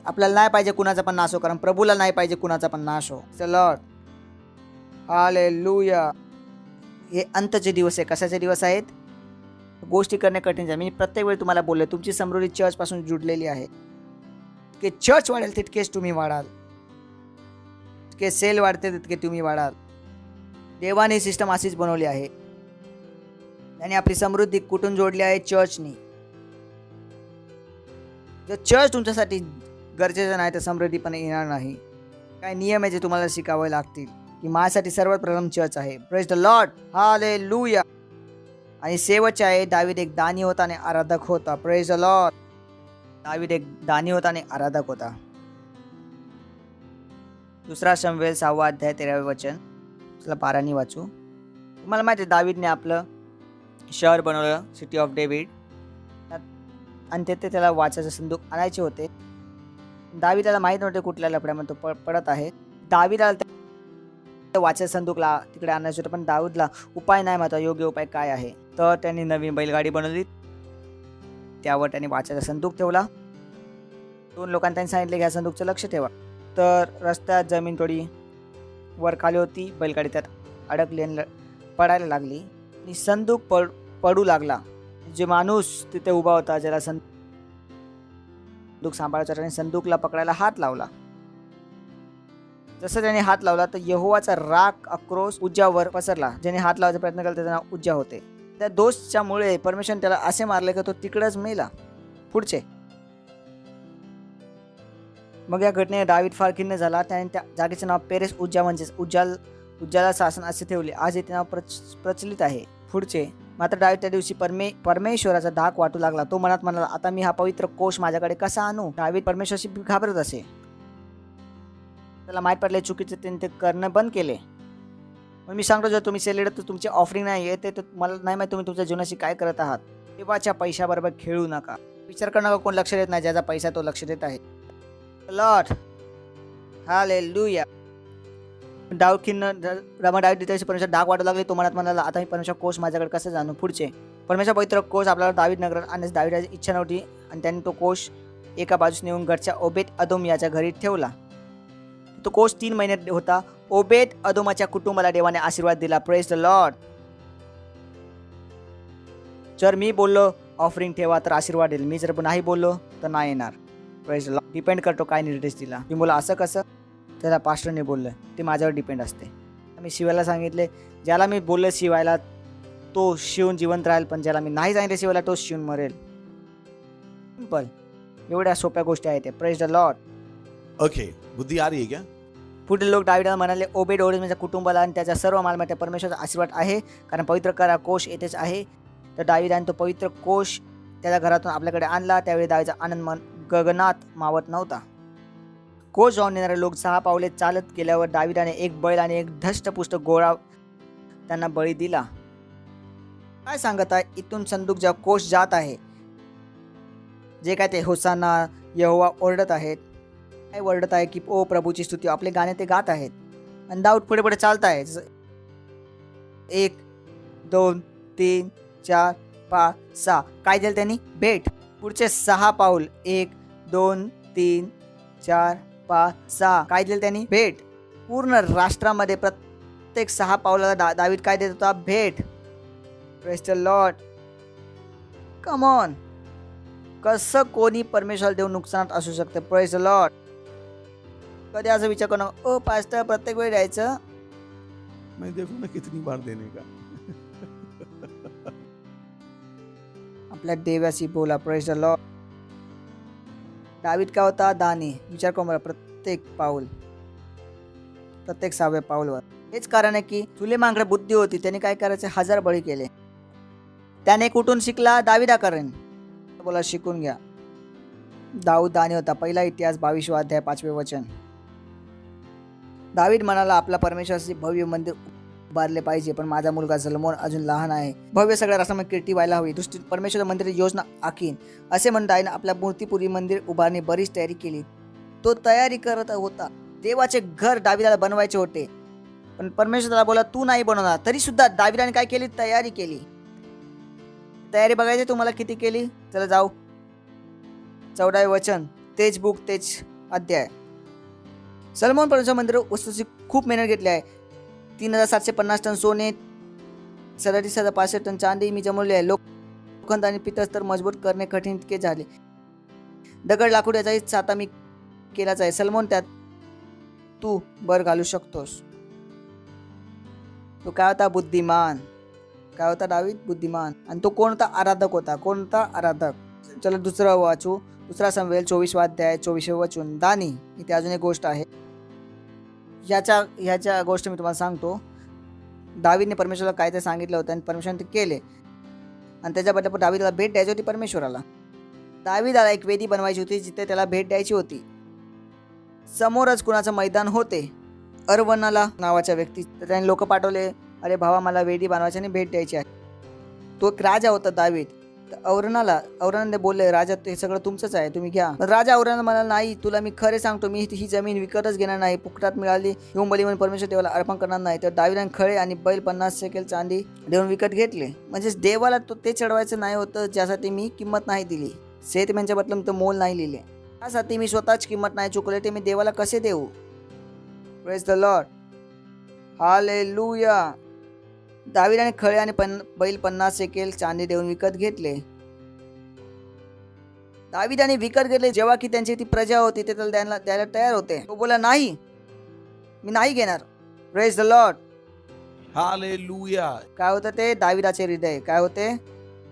आपल्याला नाही पाहिजे कुणाचा पण नाश हो, कारण प्रभूला नाही पाहिजे कुणाचा पण नाश हो. Lord, hallelujah. हे अंतचे दिवस आहे. कशाचे दिवस आहेत? गोष्टी करणे कठीण आहे. मी प्रत्येक वेळी तुम्हाला बोलले, तुमची समृद्धी चर्च पासून जुडलेली आहे. तितके चर्च वाढेल तितकेच तुम्ही वाढाल, तितके सेल वाढते तितके तुम्ही वाढाल. देवाने सिस्टम अशीच बनवली आहे. त्याने आपली समृद्धी कुठून जोडली आहे? चर्चनी. जर चर्च तुमच्यासाठी गरजेचं नाही तर समृद्धी पण येणार नाही. काय नियम आहे जे तुम्हाला शिकावे लागतील, की माझ्यासाठी सर्वात प्रथम चर्च आहे. Praise the lord, hallelujah. आणि शेवटचे आहे, दावीद एक दानी होता आणि आराधक होता. Praise the Lord. दावीद एक दानी होता आणि आराधक होता. 2 शमूएल 6 अध्याय 13 वचन. चला 12 वाचू. तुम्हाला माहिती आहे दावीदने आपलं शहर बनवलं, सिटी ऑफ डेव्हिड, आणि तिथे त्याला वाचायचं संदूक आणायचे होते. दावीदाला माहीत नव्हते कुठल्या लफड्यामध्ये तो पडत आहे. दावीदाला वाचायचं संदूकला तिकडे आणायचं होतं, पण दाऊदला उपाय नाही माहिती योग्य उपाय काय आहे. तर त्यांनी नवीन बैलगाडी बनवली, त्यावर त्यांनी वाचायचा संदूक ठेवला. 2 लोकांनी त्यांनी सांगितले की ह्या संदूकचं लक्ष ठेवा. तर रस्त्यात जमीन थोडी वर खाली होती, बैलगाडी त्यात अडकली आणि पडायला लागली आणि संदूक पडू लागला. जे माणूस तिथे उभा होता, ज्याला संदूक सांभाळायचा, त्याने संदूकला पकडायला हात लावला. जसं त्याने हात लावला तर यहोवाचा राग, आक्रोश उज्जावर पसरला. ज्याने हात लावायचा प्रयत्न केला त्याचं नाव उज्जा होते. त्या दोषच्यामुळे परमेश्वराने त्याला असे मारले की तो तिकडच मेला. पुढचे मग या घटनेने दावीद फार खिन्न झाला. त्याने त्या जागेचे नाव पेरेस उज्जा म्हणजेच उज्जाला शासन असे ठेवले. आज हे नाव प्रचलित आहे. पुढचे मात्र दावीद त्या दिवशी परमेश्वराचा धाक वाटू लागला. तो मनात म्हणाला, आता मी हा पवित्र कोश माझ्याकडे कसा आणू. दावीद परमेश्वराशी घाबरत असे. त्याला माहीत पडले चुकीचे त्याने ते करणं बंद केले. पण मी सांगतो, जर तुम्ही सेलिब्रेट तर तुमची ऑफरिंग नाही येते तर मला नाही माहिती तुम्ही तुमच्या जीवनाशी काय करत आहात. देवाच्या पैशाबरोबर खेळू नका. विचार करू नका कोण लक्ष देत नाही. ज्याचा पैसा तो लक्ष देत आहे. Lord, hallelujah. दाऊद परमेश्वर डाग वाटू लागले. तो मनात म्हणाला, आता मी परमेश्वर कोश माझ्याकडे कसं जाणू. पुढचे परमेश्वर पवित्र कोश आपल्याला दावीद नगरात आणण्यास दावीदाची इच्छा नव्हती आणि त्यांनी तो कोश एका बाजूस नेऊन घरच्या ओबेद अदोम याच्या घरी ठेवला. तो कोश 3 महिने होता. ओबेद अदोमाच्या कुटुंबाला देवाने आशीर्वाद दिला. Praise the Lord. जर मी बोललो ऑफरिंग ठेवा तर आशीर्वाद येईल, मी जर नाही बोललो तर नाही येणार. Praise the Lord. डिपेंड करतो काय निर्देश दिला. मी बोला असं कसं, त्याला पास्टरने बोललं, ते माझ्यावर डिपेंड असते. मी शिवायला सांगितले, ज्याला मी बोललं शिवायला तो शिवून जिवंत राहील, पण ज्याला मी नाही सांगितले शिवायला तो शिवून मरेल. सिंपल. एवढ्या सोप्या गोष्टी आहेत. Praise the Lord. Okay, बुद्धि आ रही है क्या? पुढील लोक दावीदाला म्हणाले, ओबेद ओडेमच्या कुटुंबाला आणि त्याच्या सर्व मालमत्ता परमेश्वराचा आशीर्वाद आहे, कारण पवित्र करा कोश येथेच आहे. तर दावीदाने तो पवित्र कोश त्याच्या घरातून आपल्याकडे आणला. त्यावेळी दावीदाचा आनंद गगनात मावत नव्हता. कोश जाऊन येणारे लोक 6 पावले चालत गेल्यावर दावीदाने एक बैल आणि एक धष्टपुष्ट घोडा त्यांना बळी दिला. काय सांगत आहे, इथून संदूक ज्या कोश जात आहे, जे काय ते होसाना यहोवा ओरडत आहेत, काय ओरडत आहे की ओ प्रभूची स्तुती, आपले गाणे ते गात आहेत. आणि दाऊद पुढे पुढे चालत आहे. 1 2 3 4 5 6 काय दिलं त्यांनी? भेट. पुढचे 6 पाऊल 1 2 3 4 5 6 काय दिलं त्यांनी? भेट. पूर्ण राष्ट्रामध्ये प्रत्येक 6 पावलाला दावीद काय देत होता? भेट. Praise the Lord. Come on. कसं कोणी परमेश्वर देऊन नुकसानात असू शकते? Praise the Lord. कधी असं विचार करणं, ओ पास्टर प्रत्येक वेळी द्यायचं? मैं देखूं ना कितनी बार देने का. आपल्या देवाशी बोला. Praise the Lord. दावीद काय होता? दानी. विचार करून बघा, प्रत्येक पाऊल, प्रत्येक 6व्या पाऊलवर. हेच कारण आहे की सुलेमानकडे बुद्धी होती. त्याने काय करायचे? 1000 बळी केले. त्याने कुठून शिकला? दाविदाकडून. बोला शिकून घ्या. दाऊद दानी होता. पहिला इतिहास 22 अध्याय 5 वचन. दावीद म्हणाला, आपला परमेश्वराचे भव्य मंदिर उभारले पाहिजे, पण माझा मुलगा सलोमोन अजून लहान आहे. भव्य सगळ्या राष्ट्रामध्ये कीर्ती व्हायला हवी. दृष्टी परमेश्वर मंदिराची योजना आखीन असे म्हणून दावीदने आपल्या मूर्तीपूर्वी मंदिर उभारणी बरीच तयारी केली. तो तयारी करत होता. देवाचे घर दावीदाला बनवायचे होते, पण परमेश्वर त्याला बोला तू नाही बनवणार. तरी सुद्धा दावीदाने काय केली? तयारी केली. तयारी बघायची तुम्हाला किती केली. चला जाऊ. 14 वचन, तेच बुक तेच अध्याय. सलोमोन परमेश्वर मंदिर वस्तूची खूप मेहनत घेतली आहे. 3750 टन सोने, 37,500 टन चांदी मी जमवली आहे. लोखंड आणि पितळ तर मजबूत करणे कठीण इतके झाले. दगड लाकूड याचाही साता मी केलाच आहे. सलोमोन, त्यात तू भर घालू शकतोस. तो काय होता? बुद्धिमान. काय होता दावीद? बुद्धिमान. आणि तो कोणता? आराधक होता. कोणता? आराधक. चला दुसरं वाचू. दुसरा शमूएल 24 अध्याय 24 वचन. दानी. इथे अजून एक गोष्ट आहे. ह्याच्या गोष्ट मी तुम्हाला सांगतो. दावीदने परमेश्वराला काय ते सांगितलं होतं आणि परमेश्वराने ते केले, आणि त्याच्याबद्दल दावीदाला भेट द्यायची होती परमेश्वराला. दावीदाला एक वेदी बनवायची होती जिथे त्याला भेट द्यायची होती. समोरच कुणाचं मैदान होते. अरवनाला नावाच्या व्यक्ती. तर त्याने लोक पाठवले, अरे भावा मला वेदी बनवायची आणि भेट द्यायची आहे. तो एक राजा होता दावीद. औरणाने बोलले, राजा ते सगळं तुमचंच आहे, तुम्ही घ्या. राजा औरणाला म्हणाला, नाही, तुला मी खरे सांगतो, मी ही जमीन विकतच घेणार नाही. फुकटात मिळाली येऊन बली म्हणून परमेश्वर देवाला अर्पण करणार नाही. तर दावीदाने खळे आणि बैल 50 शेकेल चांदी देऊन विकत घेतले. म्हणजे देवाला ते चढवायचं नाही होतं ज्यासाठी मी किंमत नाही दिली. शेत म्हणजे मतलब तर मोल नाही लिहिले. त्यासाठी मी स्वतःच किंमत नाही चुकले, ते मी देवाला कसे देऊ? Praise the lord. हालेलुया. दावीदाने खळे आणि बैल 50 शेकेल चांदी देऊन विकत घेतले. दावीदाने विकत घेतले जेव्हा की त्यांची ती प्रजा होती ते त्याला द्यायला तयार होते. तो बोला, नाही, मी नाही घेणार. Praise the Lord. Hallelujah. काय होतं ते? दावीदाचे हृदय. काय होते?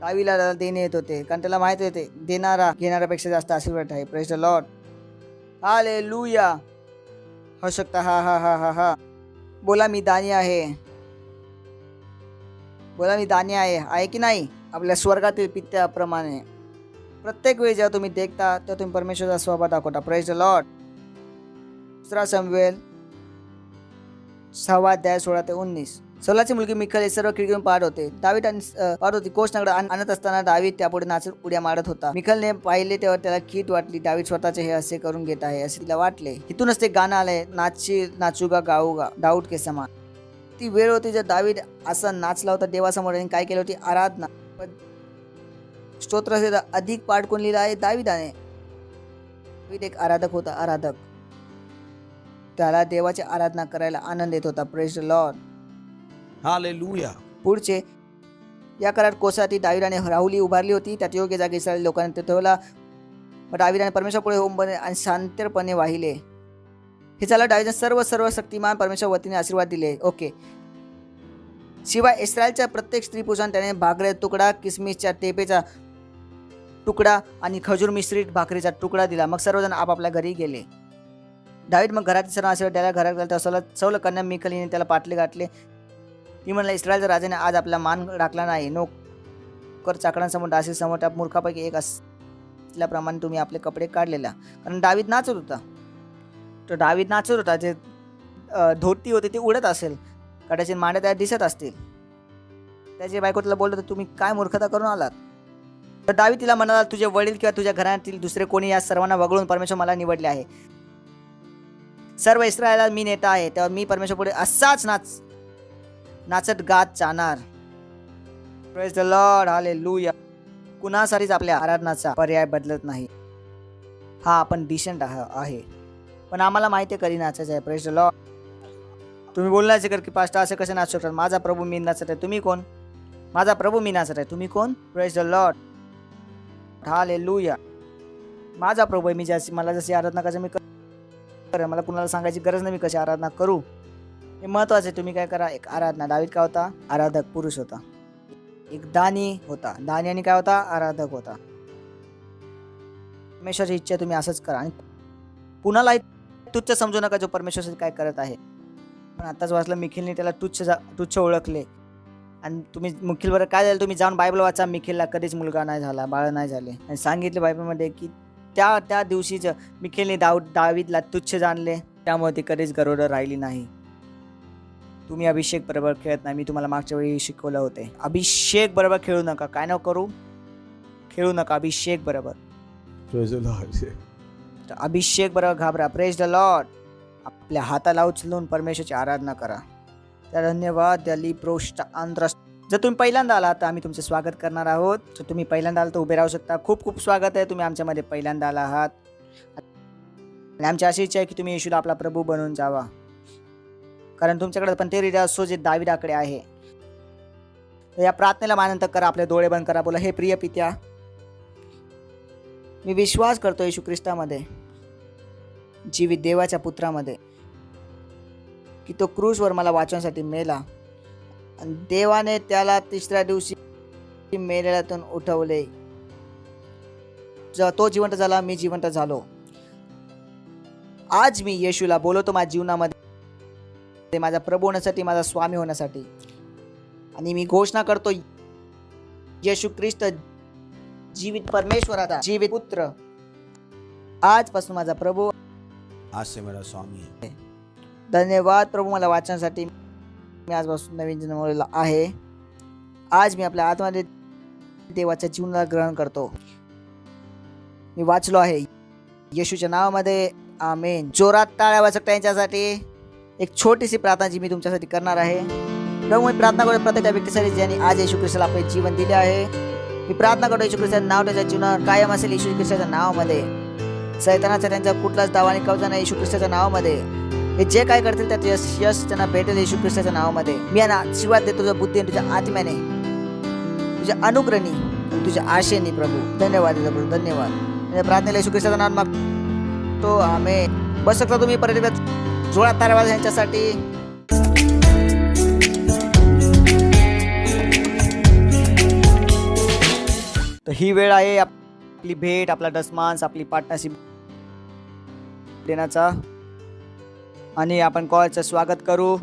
दावीदाला देणे येत होते, कारण त्याला माहिती होते देणारा घेणाऱ्यापेक्षा जास्त आशीर्वाद आहे. Praise the lord. हालेलुया. हो शकता. हा हा हा हा हा. बोला मी दानी आहे. बोला मी दानी आहे की नाही? आपल्या स्वर्गातील पित्याप्रमाणे प्रत्येक वेळी जेव्हा तुम्ही देखता तेव्हा तुम्ही परमेश्वराचा स्वभाव दाखवता. Praise the Lord. दुसरा शमूएल 6 अध्याय 16 ते 19. सौलाची मुलगी मिखल हे सर्व खिडकीतून पाहत होते. दावीद पाहत होती. कोष नगर आणत असताना दावीद त्यापुढे नाचत उड्या मारत होता. मिखलने पाहिले तेव्हा त्याला खीट वाटली. दावीद स्वतःचे हे असे करून घेत आहे असे तिला वाटले. इथूनच ते गाणं आलंय, नाचूगा गाऊगा दाऊद के समान. ती वेळ होती जर दावीद असा नाचला होता देवासमोर आणि काय केलं होती? आराधना. स्तोत्र अधिक पाठ कोण लिहिला आहे? दावीदाने. दावीद एक आराधक होता. आराधक. त्याला देवाची आराधना करायला आनंद येत होता. Praise the Lord. Hallelujah. पुढचे या काळात कोसाती दावीदाने राहुली उभारली होती. त्यात योग्य जागी इस्रायल लोकांनी ठेवला. मग दावीदाने परमेश्वर पुढे होमबने आणि शांतपणे वाहिले. हे झालं दावीदाने सर्व शक्तिमान परमेश्वर वतीने आशीर्वाद दिले. ओके. शिवाय इस्रायलच्या प्रत्येक स्त्री पुरुषांना त्याने भाकरी तुकडा, किसमिसच्या टेपेचा तुकडा आणि खजूर मिश्रित भाकरीचा तुकडा दिला. मग सर्वजण आपापल्या घरी गेले. दावीद मग घरातील सर्व आशीर्वाद द्यायला घरात गेला. सौल कन्या मिखलीने त्याला पाटले गाठले. ती म्हणला, इस्रायलच्या राजाने आज आपला मान राखला नाही. नोकर चाकरांसमोर, दासीसमोर त्या मूर्खापैकी एक असल्याप्रमाणे तुम्ही आपले कपडे काढलेला. कारण दावीद नाचत होता. तो दावीद नाचत होता. जे धोती होती ती उडत असेल, कदाचित मांड्या त्याला दिसत असतील. त्याची बायको तिला बोलत होती, तुम्ही काय मूर्खता करून आलात? तर दावीद तिला म्हणाला, तुझे वडील किंवा तुझ्या घरातील दुसरे कोणी या सर्वांना वगळून परमेश्वर मला निवडले आहे. सर्व इस्रायला मी नेता आहे, तेव्हा मी परमेश्वर पुढे असाच नाचत गात जाणार. Praise the lord. हालेलुया. कुणासाठीच आपल्या आराधनाचा पर्याय बदलत नाही. हा आपण डिसेंट आहे, पण आम्हाला माहिती आहे कधी नाचायचं आहे. Praise the Lord. तुम्ही बोलण्याचे कर की पास्टर असे कसे नाचू शकतात? माझा प्रभू मी नाचत आहे, तुम्ही कोण? माझा प्रभू मी नाचत आहे, तुम्ही कोण? Praise the lord. हालेलुया. माझा प्रभू आहे, मला जशी आराधना करायची मी करेन. मला कुणाला सांगायची गरज नाही मी कशी आराधना करू. हे महत्वाचे. तुम्ही काय करा? एक आराधना. दावीद काय होता? आराधक पुरुष होता. एक दानी होता. दानी आणि काय होता? आराधक होता. परमेश्वराची इच्छा तुम्ही असंच करा आणि कुणालाही तुच्छ समजू नका जो परमेश्वरासाठी काय करत आहे. पण आताच वाचलं, मिखिलने त्याला तुच्छ ओळखले आणि तुम्ही मिखिलवर काय झालं, तुम्ही जाऊन बायबल वाचा, मिखिलला कधीच मुलगा नाही झाला, बाळ नाही झाले. आणि सांगितले बायबलमध्ये की त्या दिवशीच मिखिलने दावीदला तुच्छ जाणले, त्यामुळे ती कधीच गरोदर राहिली नाही. तुम्ही अभिषेक बरोबर खेळत नाही. मी तुम्हाला मागच्या वेळी शिकवलं होते, अभिषेक बरोबर खेळू नका. काय नको करू, खेळू नका अभिषेक बरोबर. तर अभिषेक बरोबर घाबरा. Praise the Lord. आपल्या हाताला उचलून परमेश्वराची आराधना करा. तर धन्यवाद. दली प्रोष्ट आंध्र. जर तुम्ही पहिल्यांदा आलात तर आम्ही तुमचे स्वागत करणार आहोत. जर तुम्ही पहिल्यांदा आलात तर उभे राहू शकता. खूप खूप स्वागत आहे, तुम्ही आमच्यामध्ये पहिल्यांदा आला आहात. आणि आमची अशी इच्छा आहे की तुम्ही येशूला आपला प्रभू बनवून जावा, कारण तुमच्याकडे पण ते हृदय असो जे दाविदाकडे आहे. तर या प्रार्थनेला मानंतर करा, आपले डोळे बंद करा. बोला, हे प्रिय पित्या, मी विश्वास करतो येशू ख्रिस्तामध्ये, जीवित देवाच्या पुत्रामध्ये, की तो क्रूसवर मला वाचवण्यासाठी मेला आणि देवाने त्याला तिसऱ्या दिवशी मेलेल्यातून उठवले. जेव्हा तो जिवंत झाला, मी जिवंत झालो. आज मी येशूला बोलवतो माझ्या जीवनामध्ये, माझा प्रभू होण्यासाठी, माझा स्वामी होण्यासाठी. आणि मी घोषणा करतो, येशू ख्रिस्त जीवित परमेश्वराचा जीवित पुत्र आजपासून माझा प्रभू, आज से मेरा स्वामी है. धन्यवाद प्रभू मला वाचण्यासाठी. मी आजपासून नवीन जन्मलेला आहे. आज मी आपल्या आत्म्यामध्ये देवाच्या जीवनाला ग्रहण करतो. मी वाचलो आहे येशूच्या नावामध्ये. आमेन. जोरात टाळ्या वाजवा यांच्यासाठी. एक छोटीशी प्रार्थना जी मी तुमच्यासाठी करणार आहे. प्रभू, मी प्रार्थना करतो प्रत्येक व्यक्तीसाठी ज्यांनी आज येशू ख्रिस्ताला आपले जीवन दिले आहे. मी प्रार्थना करतो येशू ख्रिस्ताचं नाव त्याच्या जीवनावर कायम असेल. येशू ख्रिस्ताच्या नावामध्ये सैतानाचा त्यांचा कुठलाच दावा आणि कवचा नाही. येशू ख्रिस्ताच्या नावामध्ये हे जे काय करतील त्यात यश त्यांना भेटेल. येशू ख्रिस्ताच्या नावामध्ये मी यांना आशीर्वाद देतो, तुझ्या बुद्धी आणि तुझ्या आत्म्याने, तुझ्या अनुग्रहाने आणि तुझ्या आशेने. प्रभू धन्यवाद प्रभू, धन्यवाद. प्रार्थनेला येशू ख्रिस्ताचं नाव मागतो. आमेन. बस शकता तुम्ही परत एकदा जोरात तारा वाजवा यांच्यासाठी. तर ही वेळ आहे आपली भेट, आपला दसमांस, आपली पार्टनरशिप देण्याचा. आणि आपण कॉलचं स्वागत करू.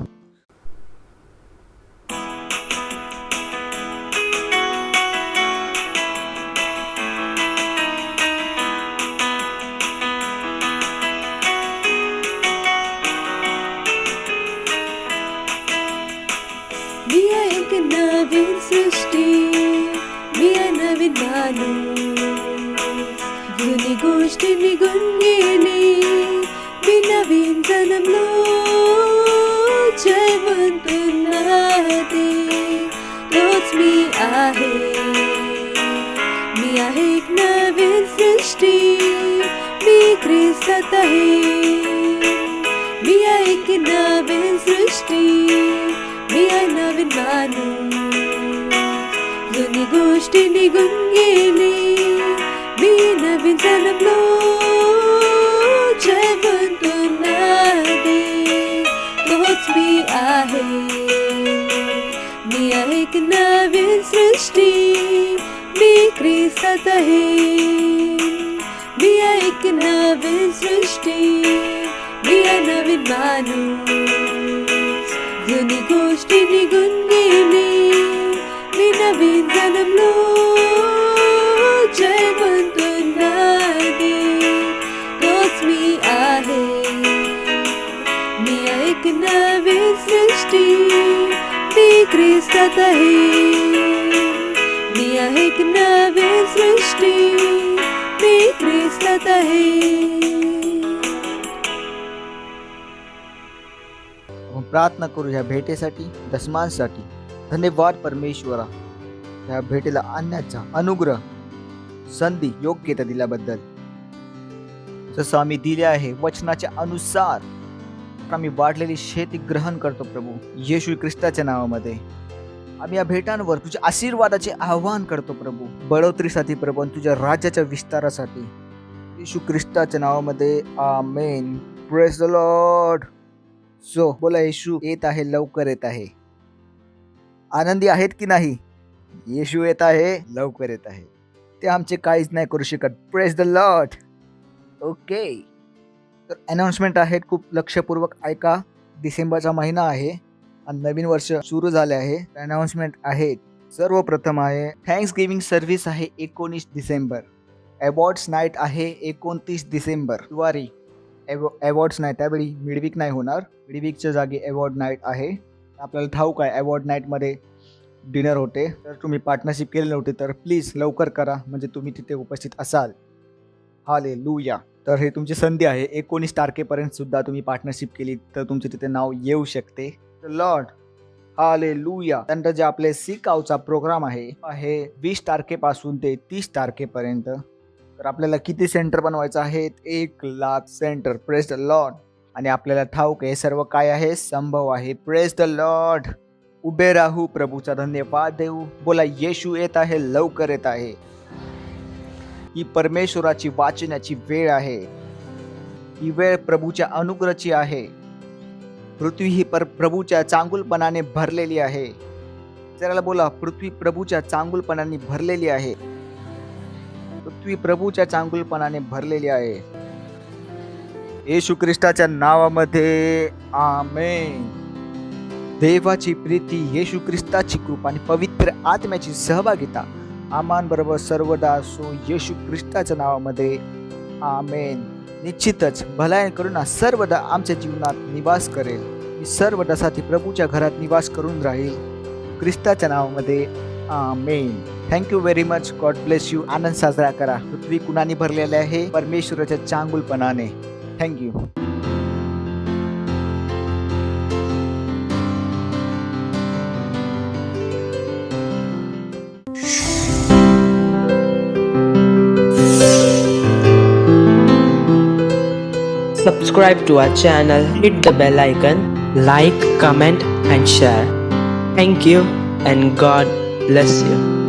मी एक नवीन सृष्टी, मी नवीन माणूस. जुनी गोष्टी निघून गेली, मी नवीन जन्मलो. जेवण पुन्हा दे, तोच मी आहे. मी आहे एक नवीन सृष्टी, मी ख्रिस्तात आहे. मी आहे एक नवीन सृष्टी, मी आहे नवीन माणूस. जुनी गोष्टी निघून गेली, मी नवीन जन्मलो. जेवण पुन्हा दे, तोच मी आहे. मी आहे एक नवीन सृष्टी, मी ख्रिस्तात आहे. मी आहे एक नवीन सृष्टी, मी आहे नवीन माणूस. जुनी गोष्टी निघून गेली, मी नवीन जन्मलो. जेवण पुन्हा दे, तोच मी आहे. मी एक नवीन सृष्टी, मी ख्रिस्तात आहे. मी एक नवीन सृष्टी, मी ख्रिस्तात आहे. प्रार्थना करू ह्या भेटीसाठी, दसमांसाठी. धन्यवाद परमेश्वरा, ह्या भेटीला आणण्याचा अनुग्रह, संधी, योग्यता दिल्याबद्दल. जसं आम्ही दिले आहे वचनाच्या अनुसार आम्ही वाढलेली शेती ग्रहण करतो प्रभू येशू ख्रिस्ताच्या नावामध्ये. आम्ही या भेटांवर तुझ्या आशीर्वादाचे आवाहन करतो प्रभू, बढोतरीसाठी प्रभू आणि तुझ्या राज्याच्या विस्तारासाठी येशू ख्रिस्ताच्या नावामध्ये. आमेन. Praise the lord. सो बोला, येशू येत आहे, लवकर येत आहे. आनंदी आहेत की नाही? येशू येत आहे, लवकर येत आहे. ते आमचे काहीच नाही करू शकत. Praise the Lord. ओके, तर अनाउन्समेंट आहेत, खूप लक्षपूर्वक ऐका. डिसेंबरचा महिना आहे आणि नवीन वर्ष सुरू झाले आहे. अनाउन्समेंट आहे. सर्वप्रथम आहे थँक्स गिव्हिंग सर्व्हिस आहे 19 डिसेंबर. अवॉर्ड्स नाईट आहे 29 डिसेंबर. गुरुवारी अवॉर्ड्स नाईट, त्यावेळी मिडवीक नाही होणार. मिडवीकच्या जागी अवॉर्ड नाईट आहे. आपल्याला ठाऊक आहे अवॉर्ड नाईटमध्ये डिनर होते. तर तुम्ही पार्टनरशिप केले नव्हते तर प्लीज लवकर करा, म्हणजे तुम्ही तिथे उपस्थित असाल. हालेलुया. तर हे तुमची संधी आहे. 19 तारखेपर्यंत सुद्धा तुम्ही पार्टनरशिप केली तर तुमचे तिथे नाव येऊ शकते. Lord hallelujah. त्यानंतर जे आपले सीक आउटचा प्रोग्राम आहे 20 तारखेपासून ते 30 तारखेपर्यंत. तर आपल्याला किती सेंटर बनवायचं आहे? 1,00,000 सेंटर. Praise the Lord. आणि आपल्याला ठाऊक आहे सर्व काय आहे? संभव आहे. Praise the Lord. उभे राहू, प्रभूचा धन्यवाद देऊ. बोला येशू येत आहे, लवकर येत आहे. ही परमेश्वराची वाचण्याची वेळ आहे. ही वेळ प्रभूच्या अनुग्रहाची आहे. पृथ्वी ही प्रभूच्या चांगुलपणाने भरलेली आहे. जरा बोला, पृथ्वी प्रभूच्या चांगुलपणाने भरलेली आहे. पृथ्वी प्रभूच्या चांगुलपणाने भरलेली आहे. येशू ख्रिस्ताच्या नावामध्ये आमेन. देवाची प्रीती, येशू ख्रिस्ताची कृपा आणि पवित्र आत्म्याची सहभागिता आम्हांबरोबर सर्वदा असो. येशू ख्रिस्ताच्या नावामध्ये आमेन. निश्चितच भलाई करुणा सर्वदा आमच्या जीवनात निवास करेल. मी सर्वदासाठी प्रभूच्या घरात निवास करून राहील. ख्रिस्ताच्या नावामध्ये आमेन. Thank you very much. God bless you. आनंद साजरा करा. पृथ्वी कुणाने भरलेले आहे? परमेश्वराच्या चांगुलपणाने. Thank you. Subscribe to our channel, hit the bell icon, like, comment and share. Thank you and God bless you.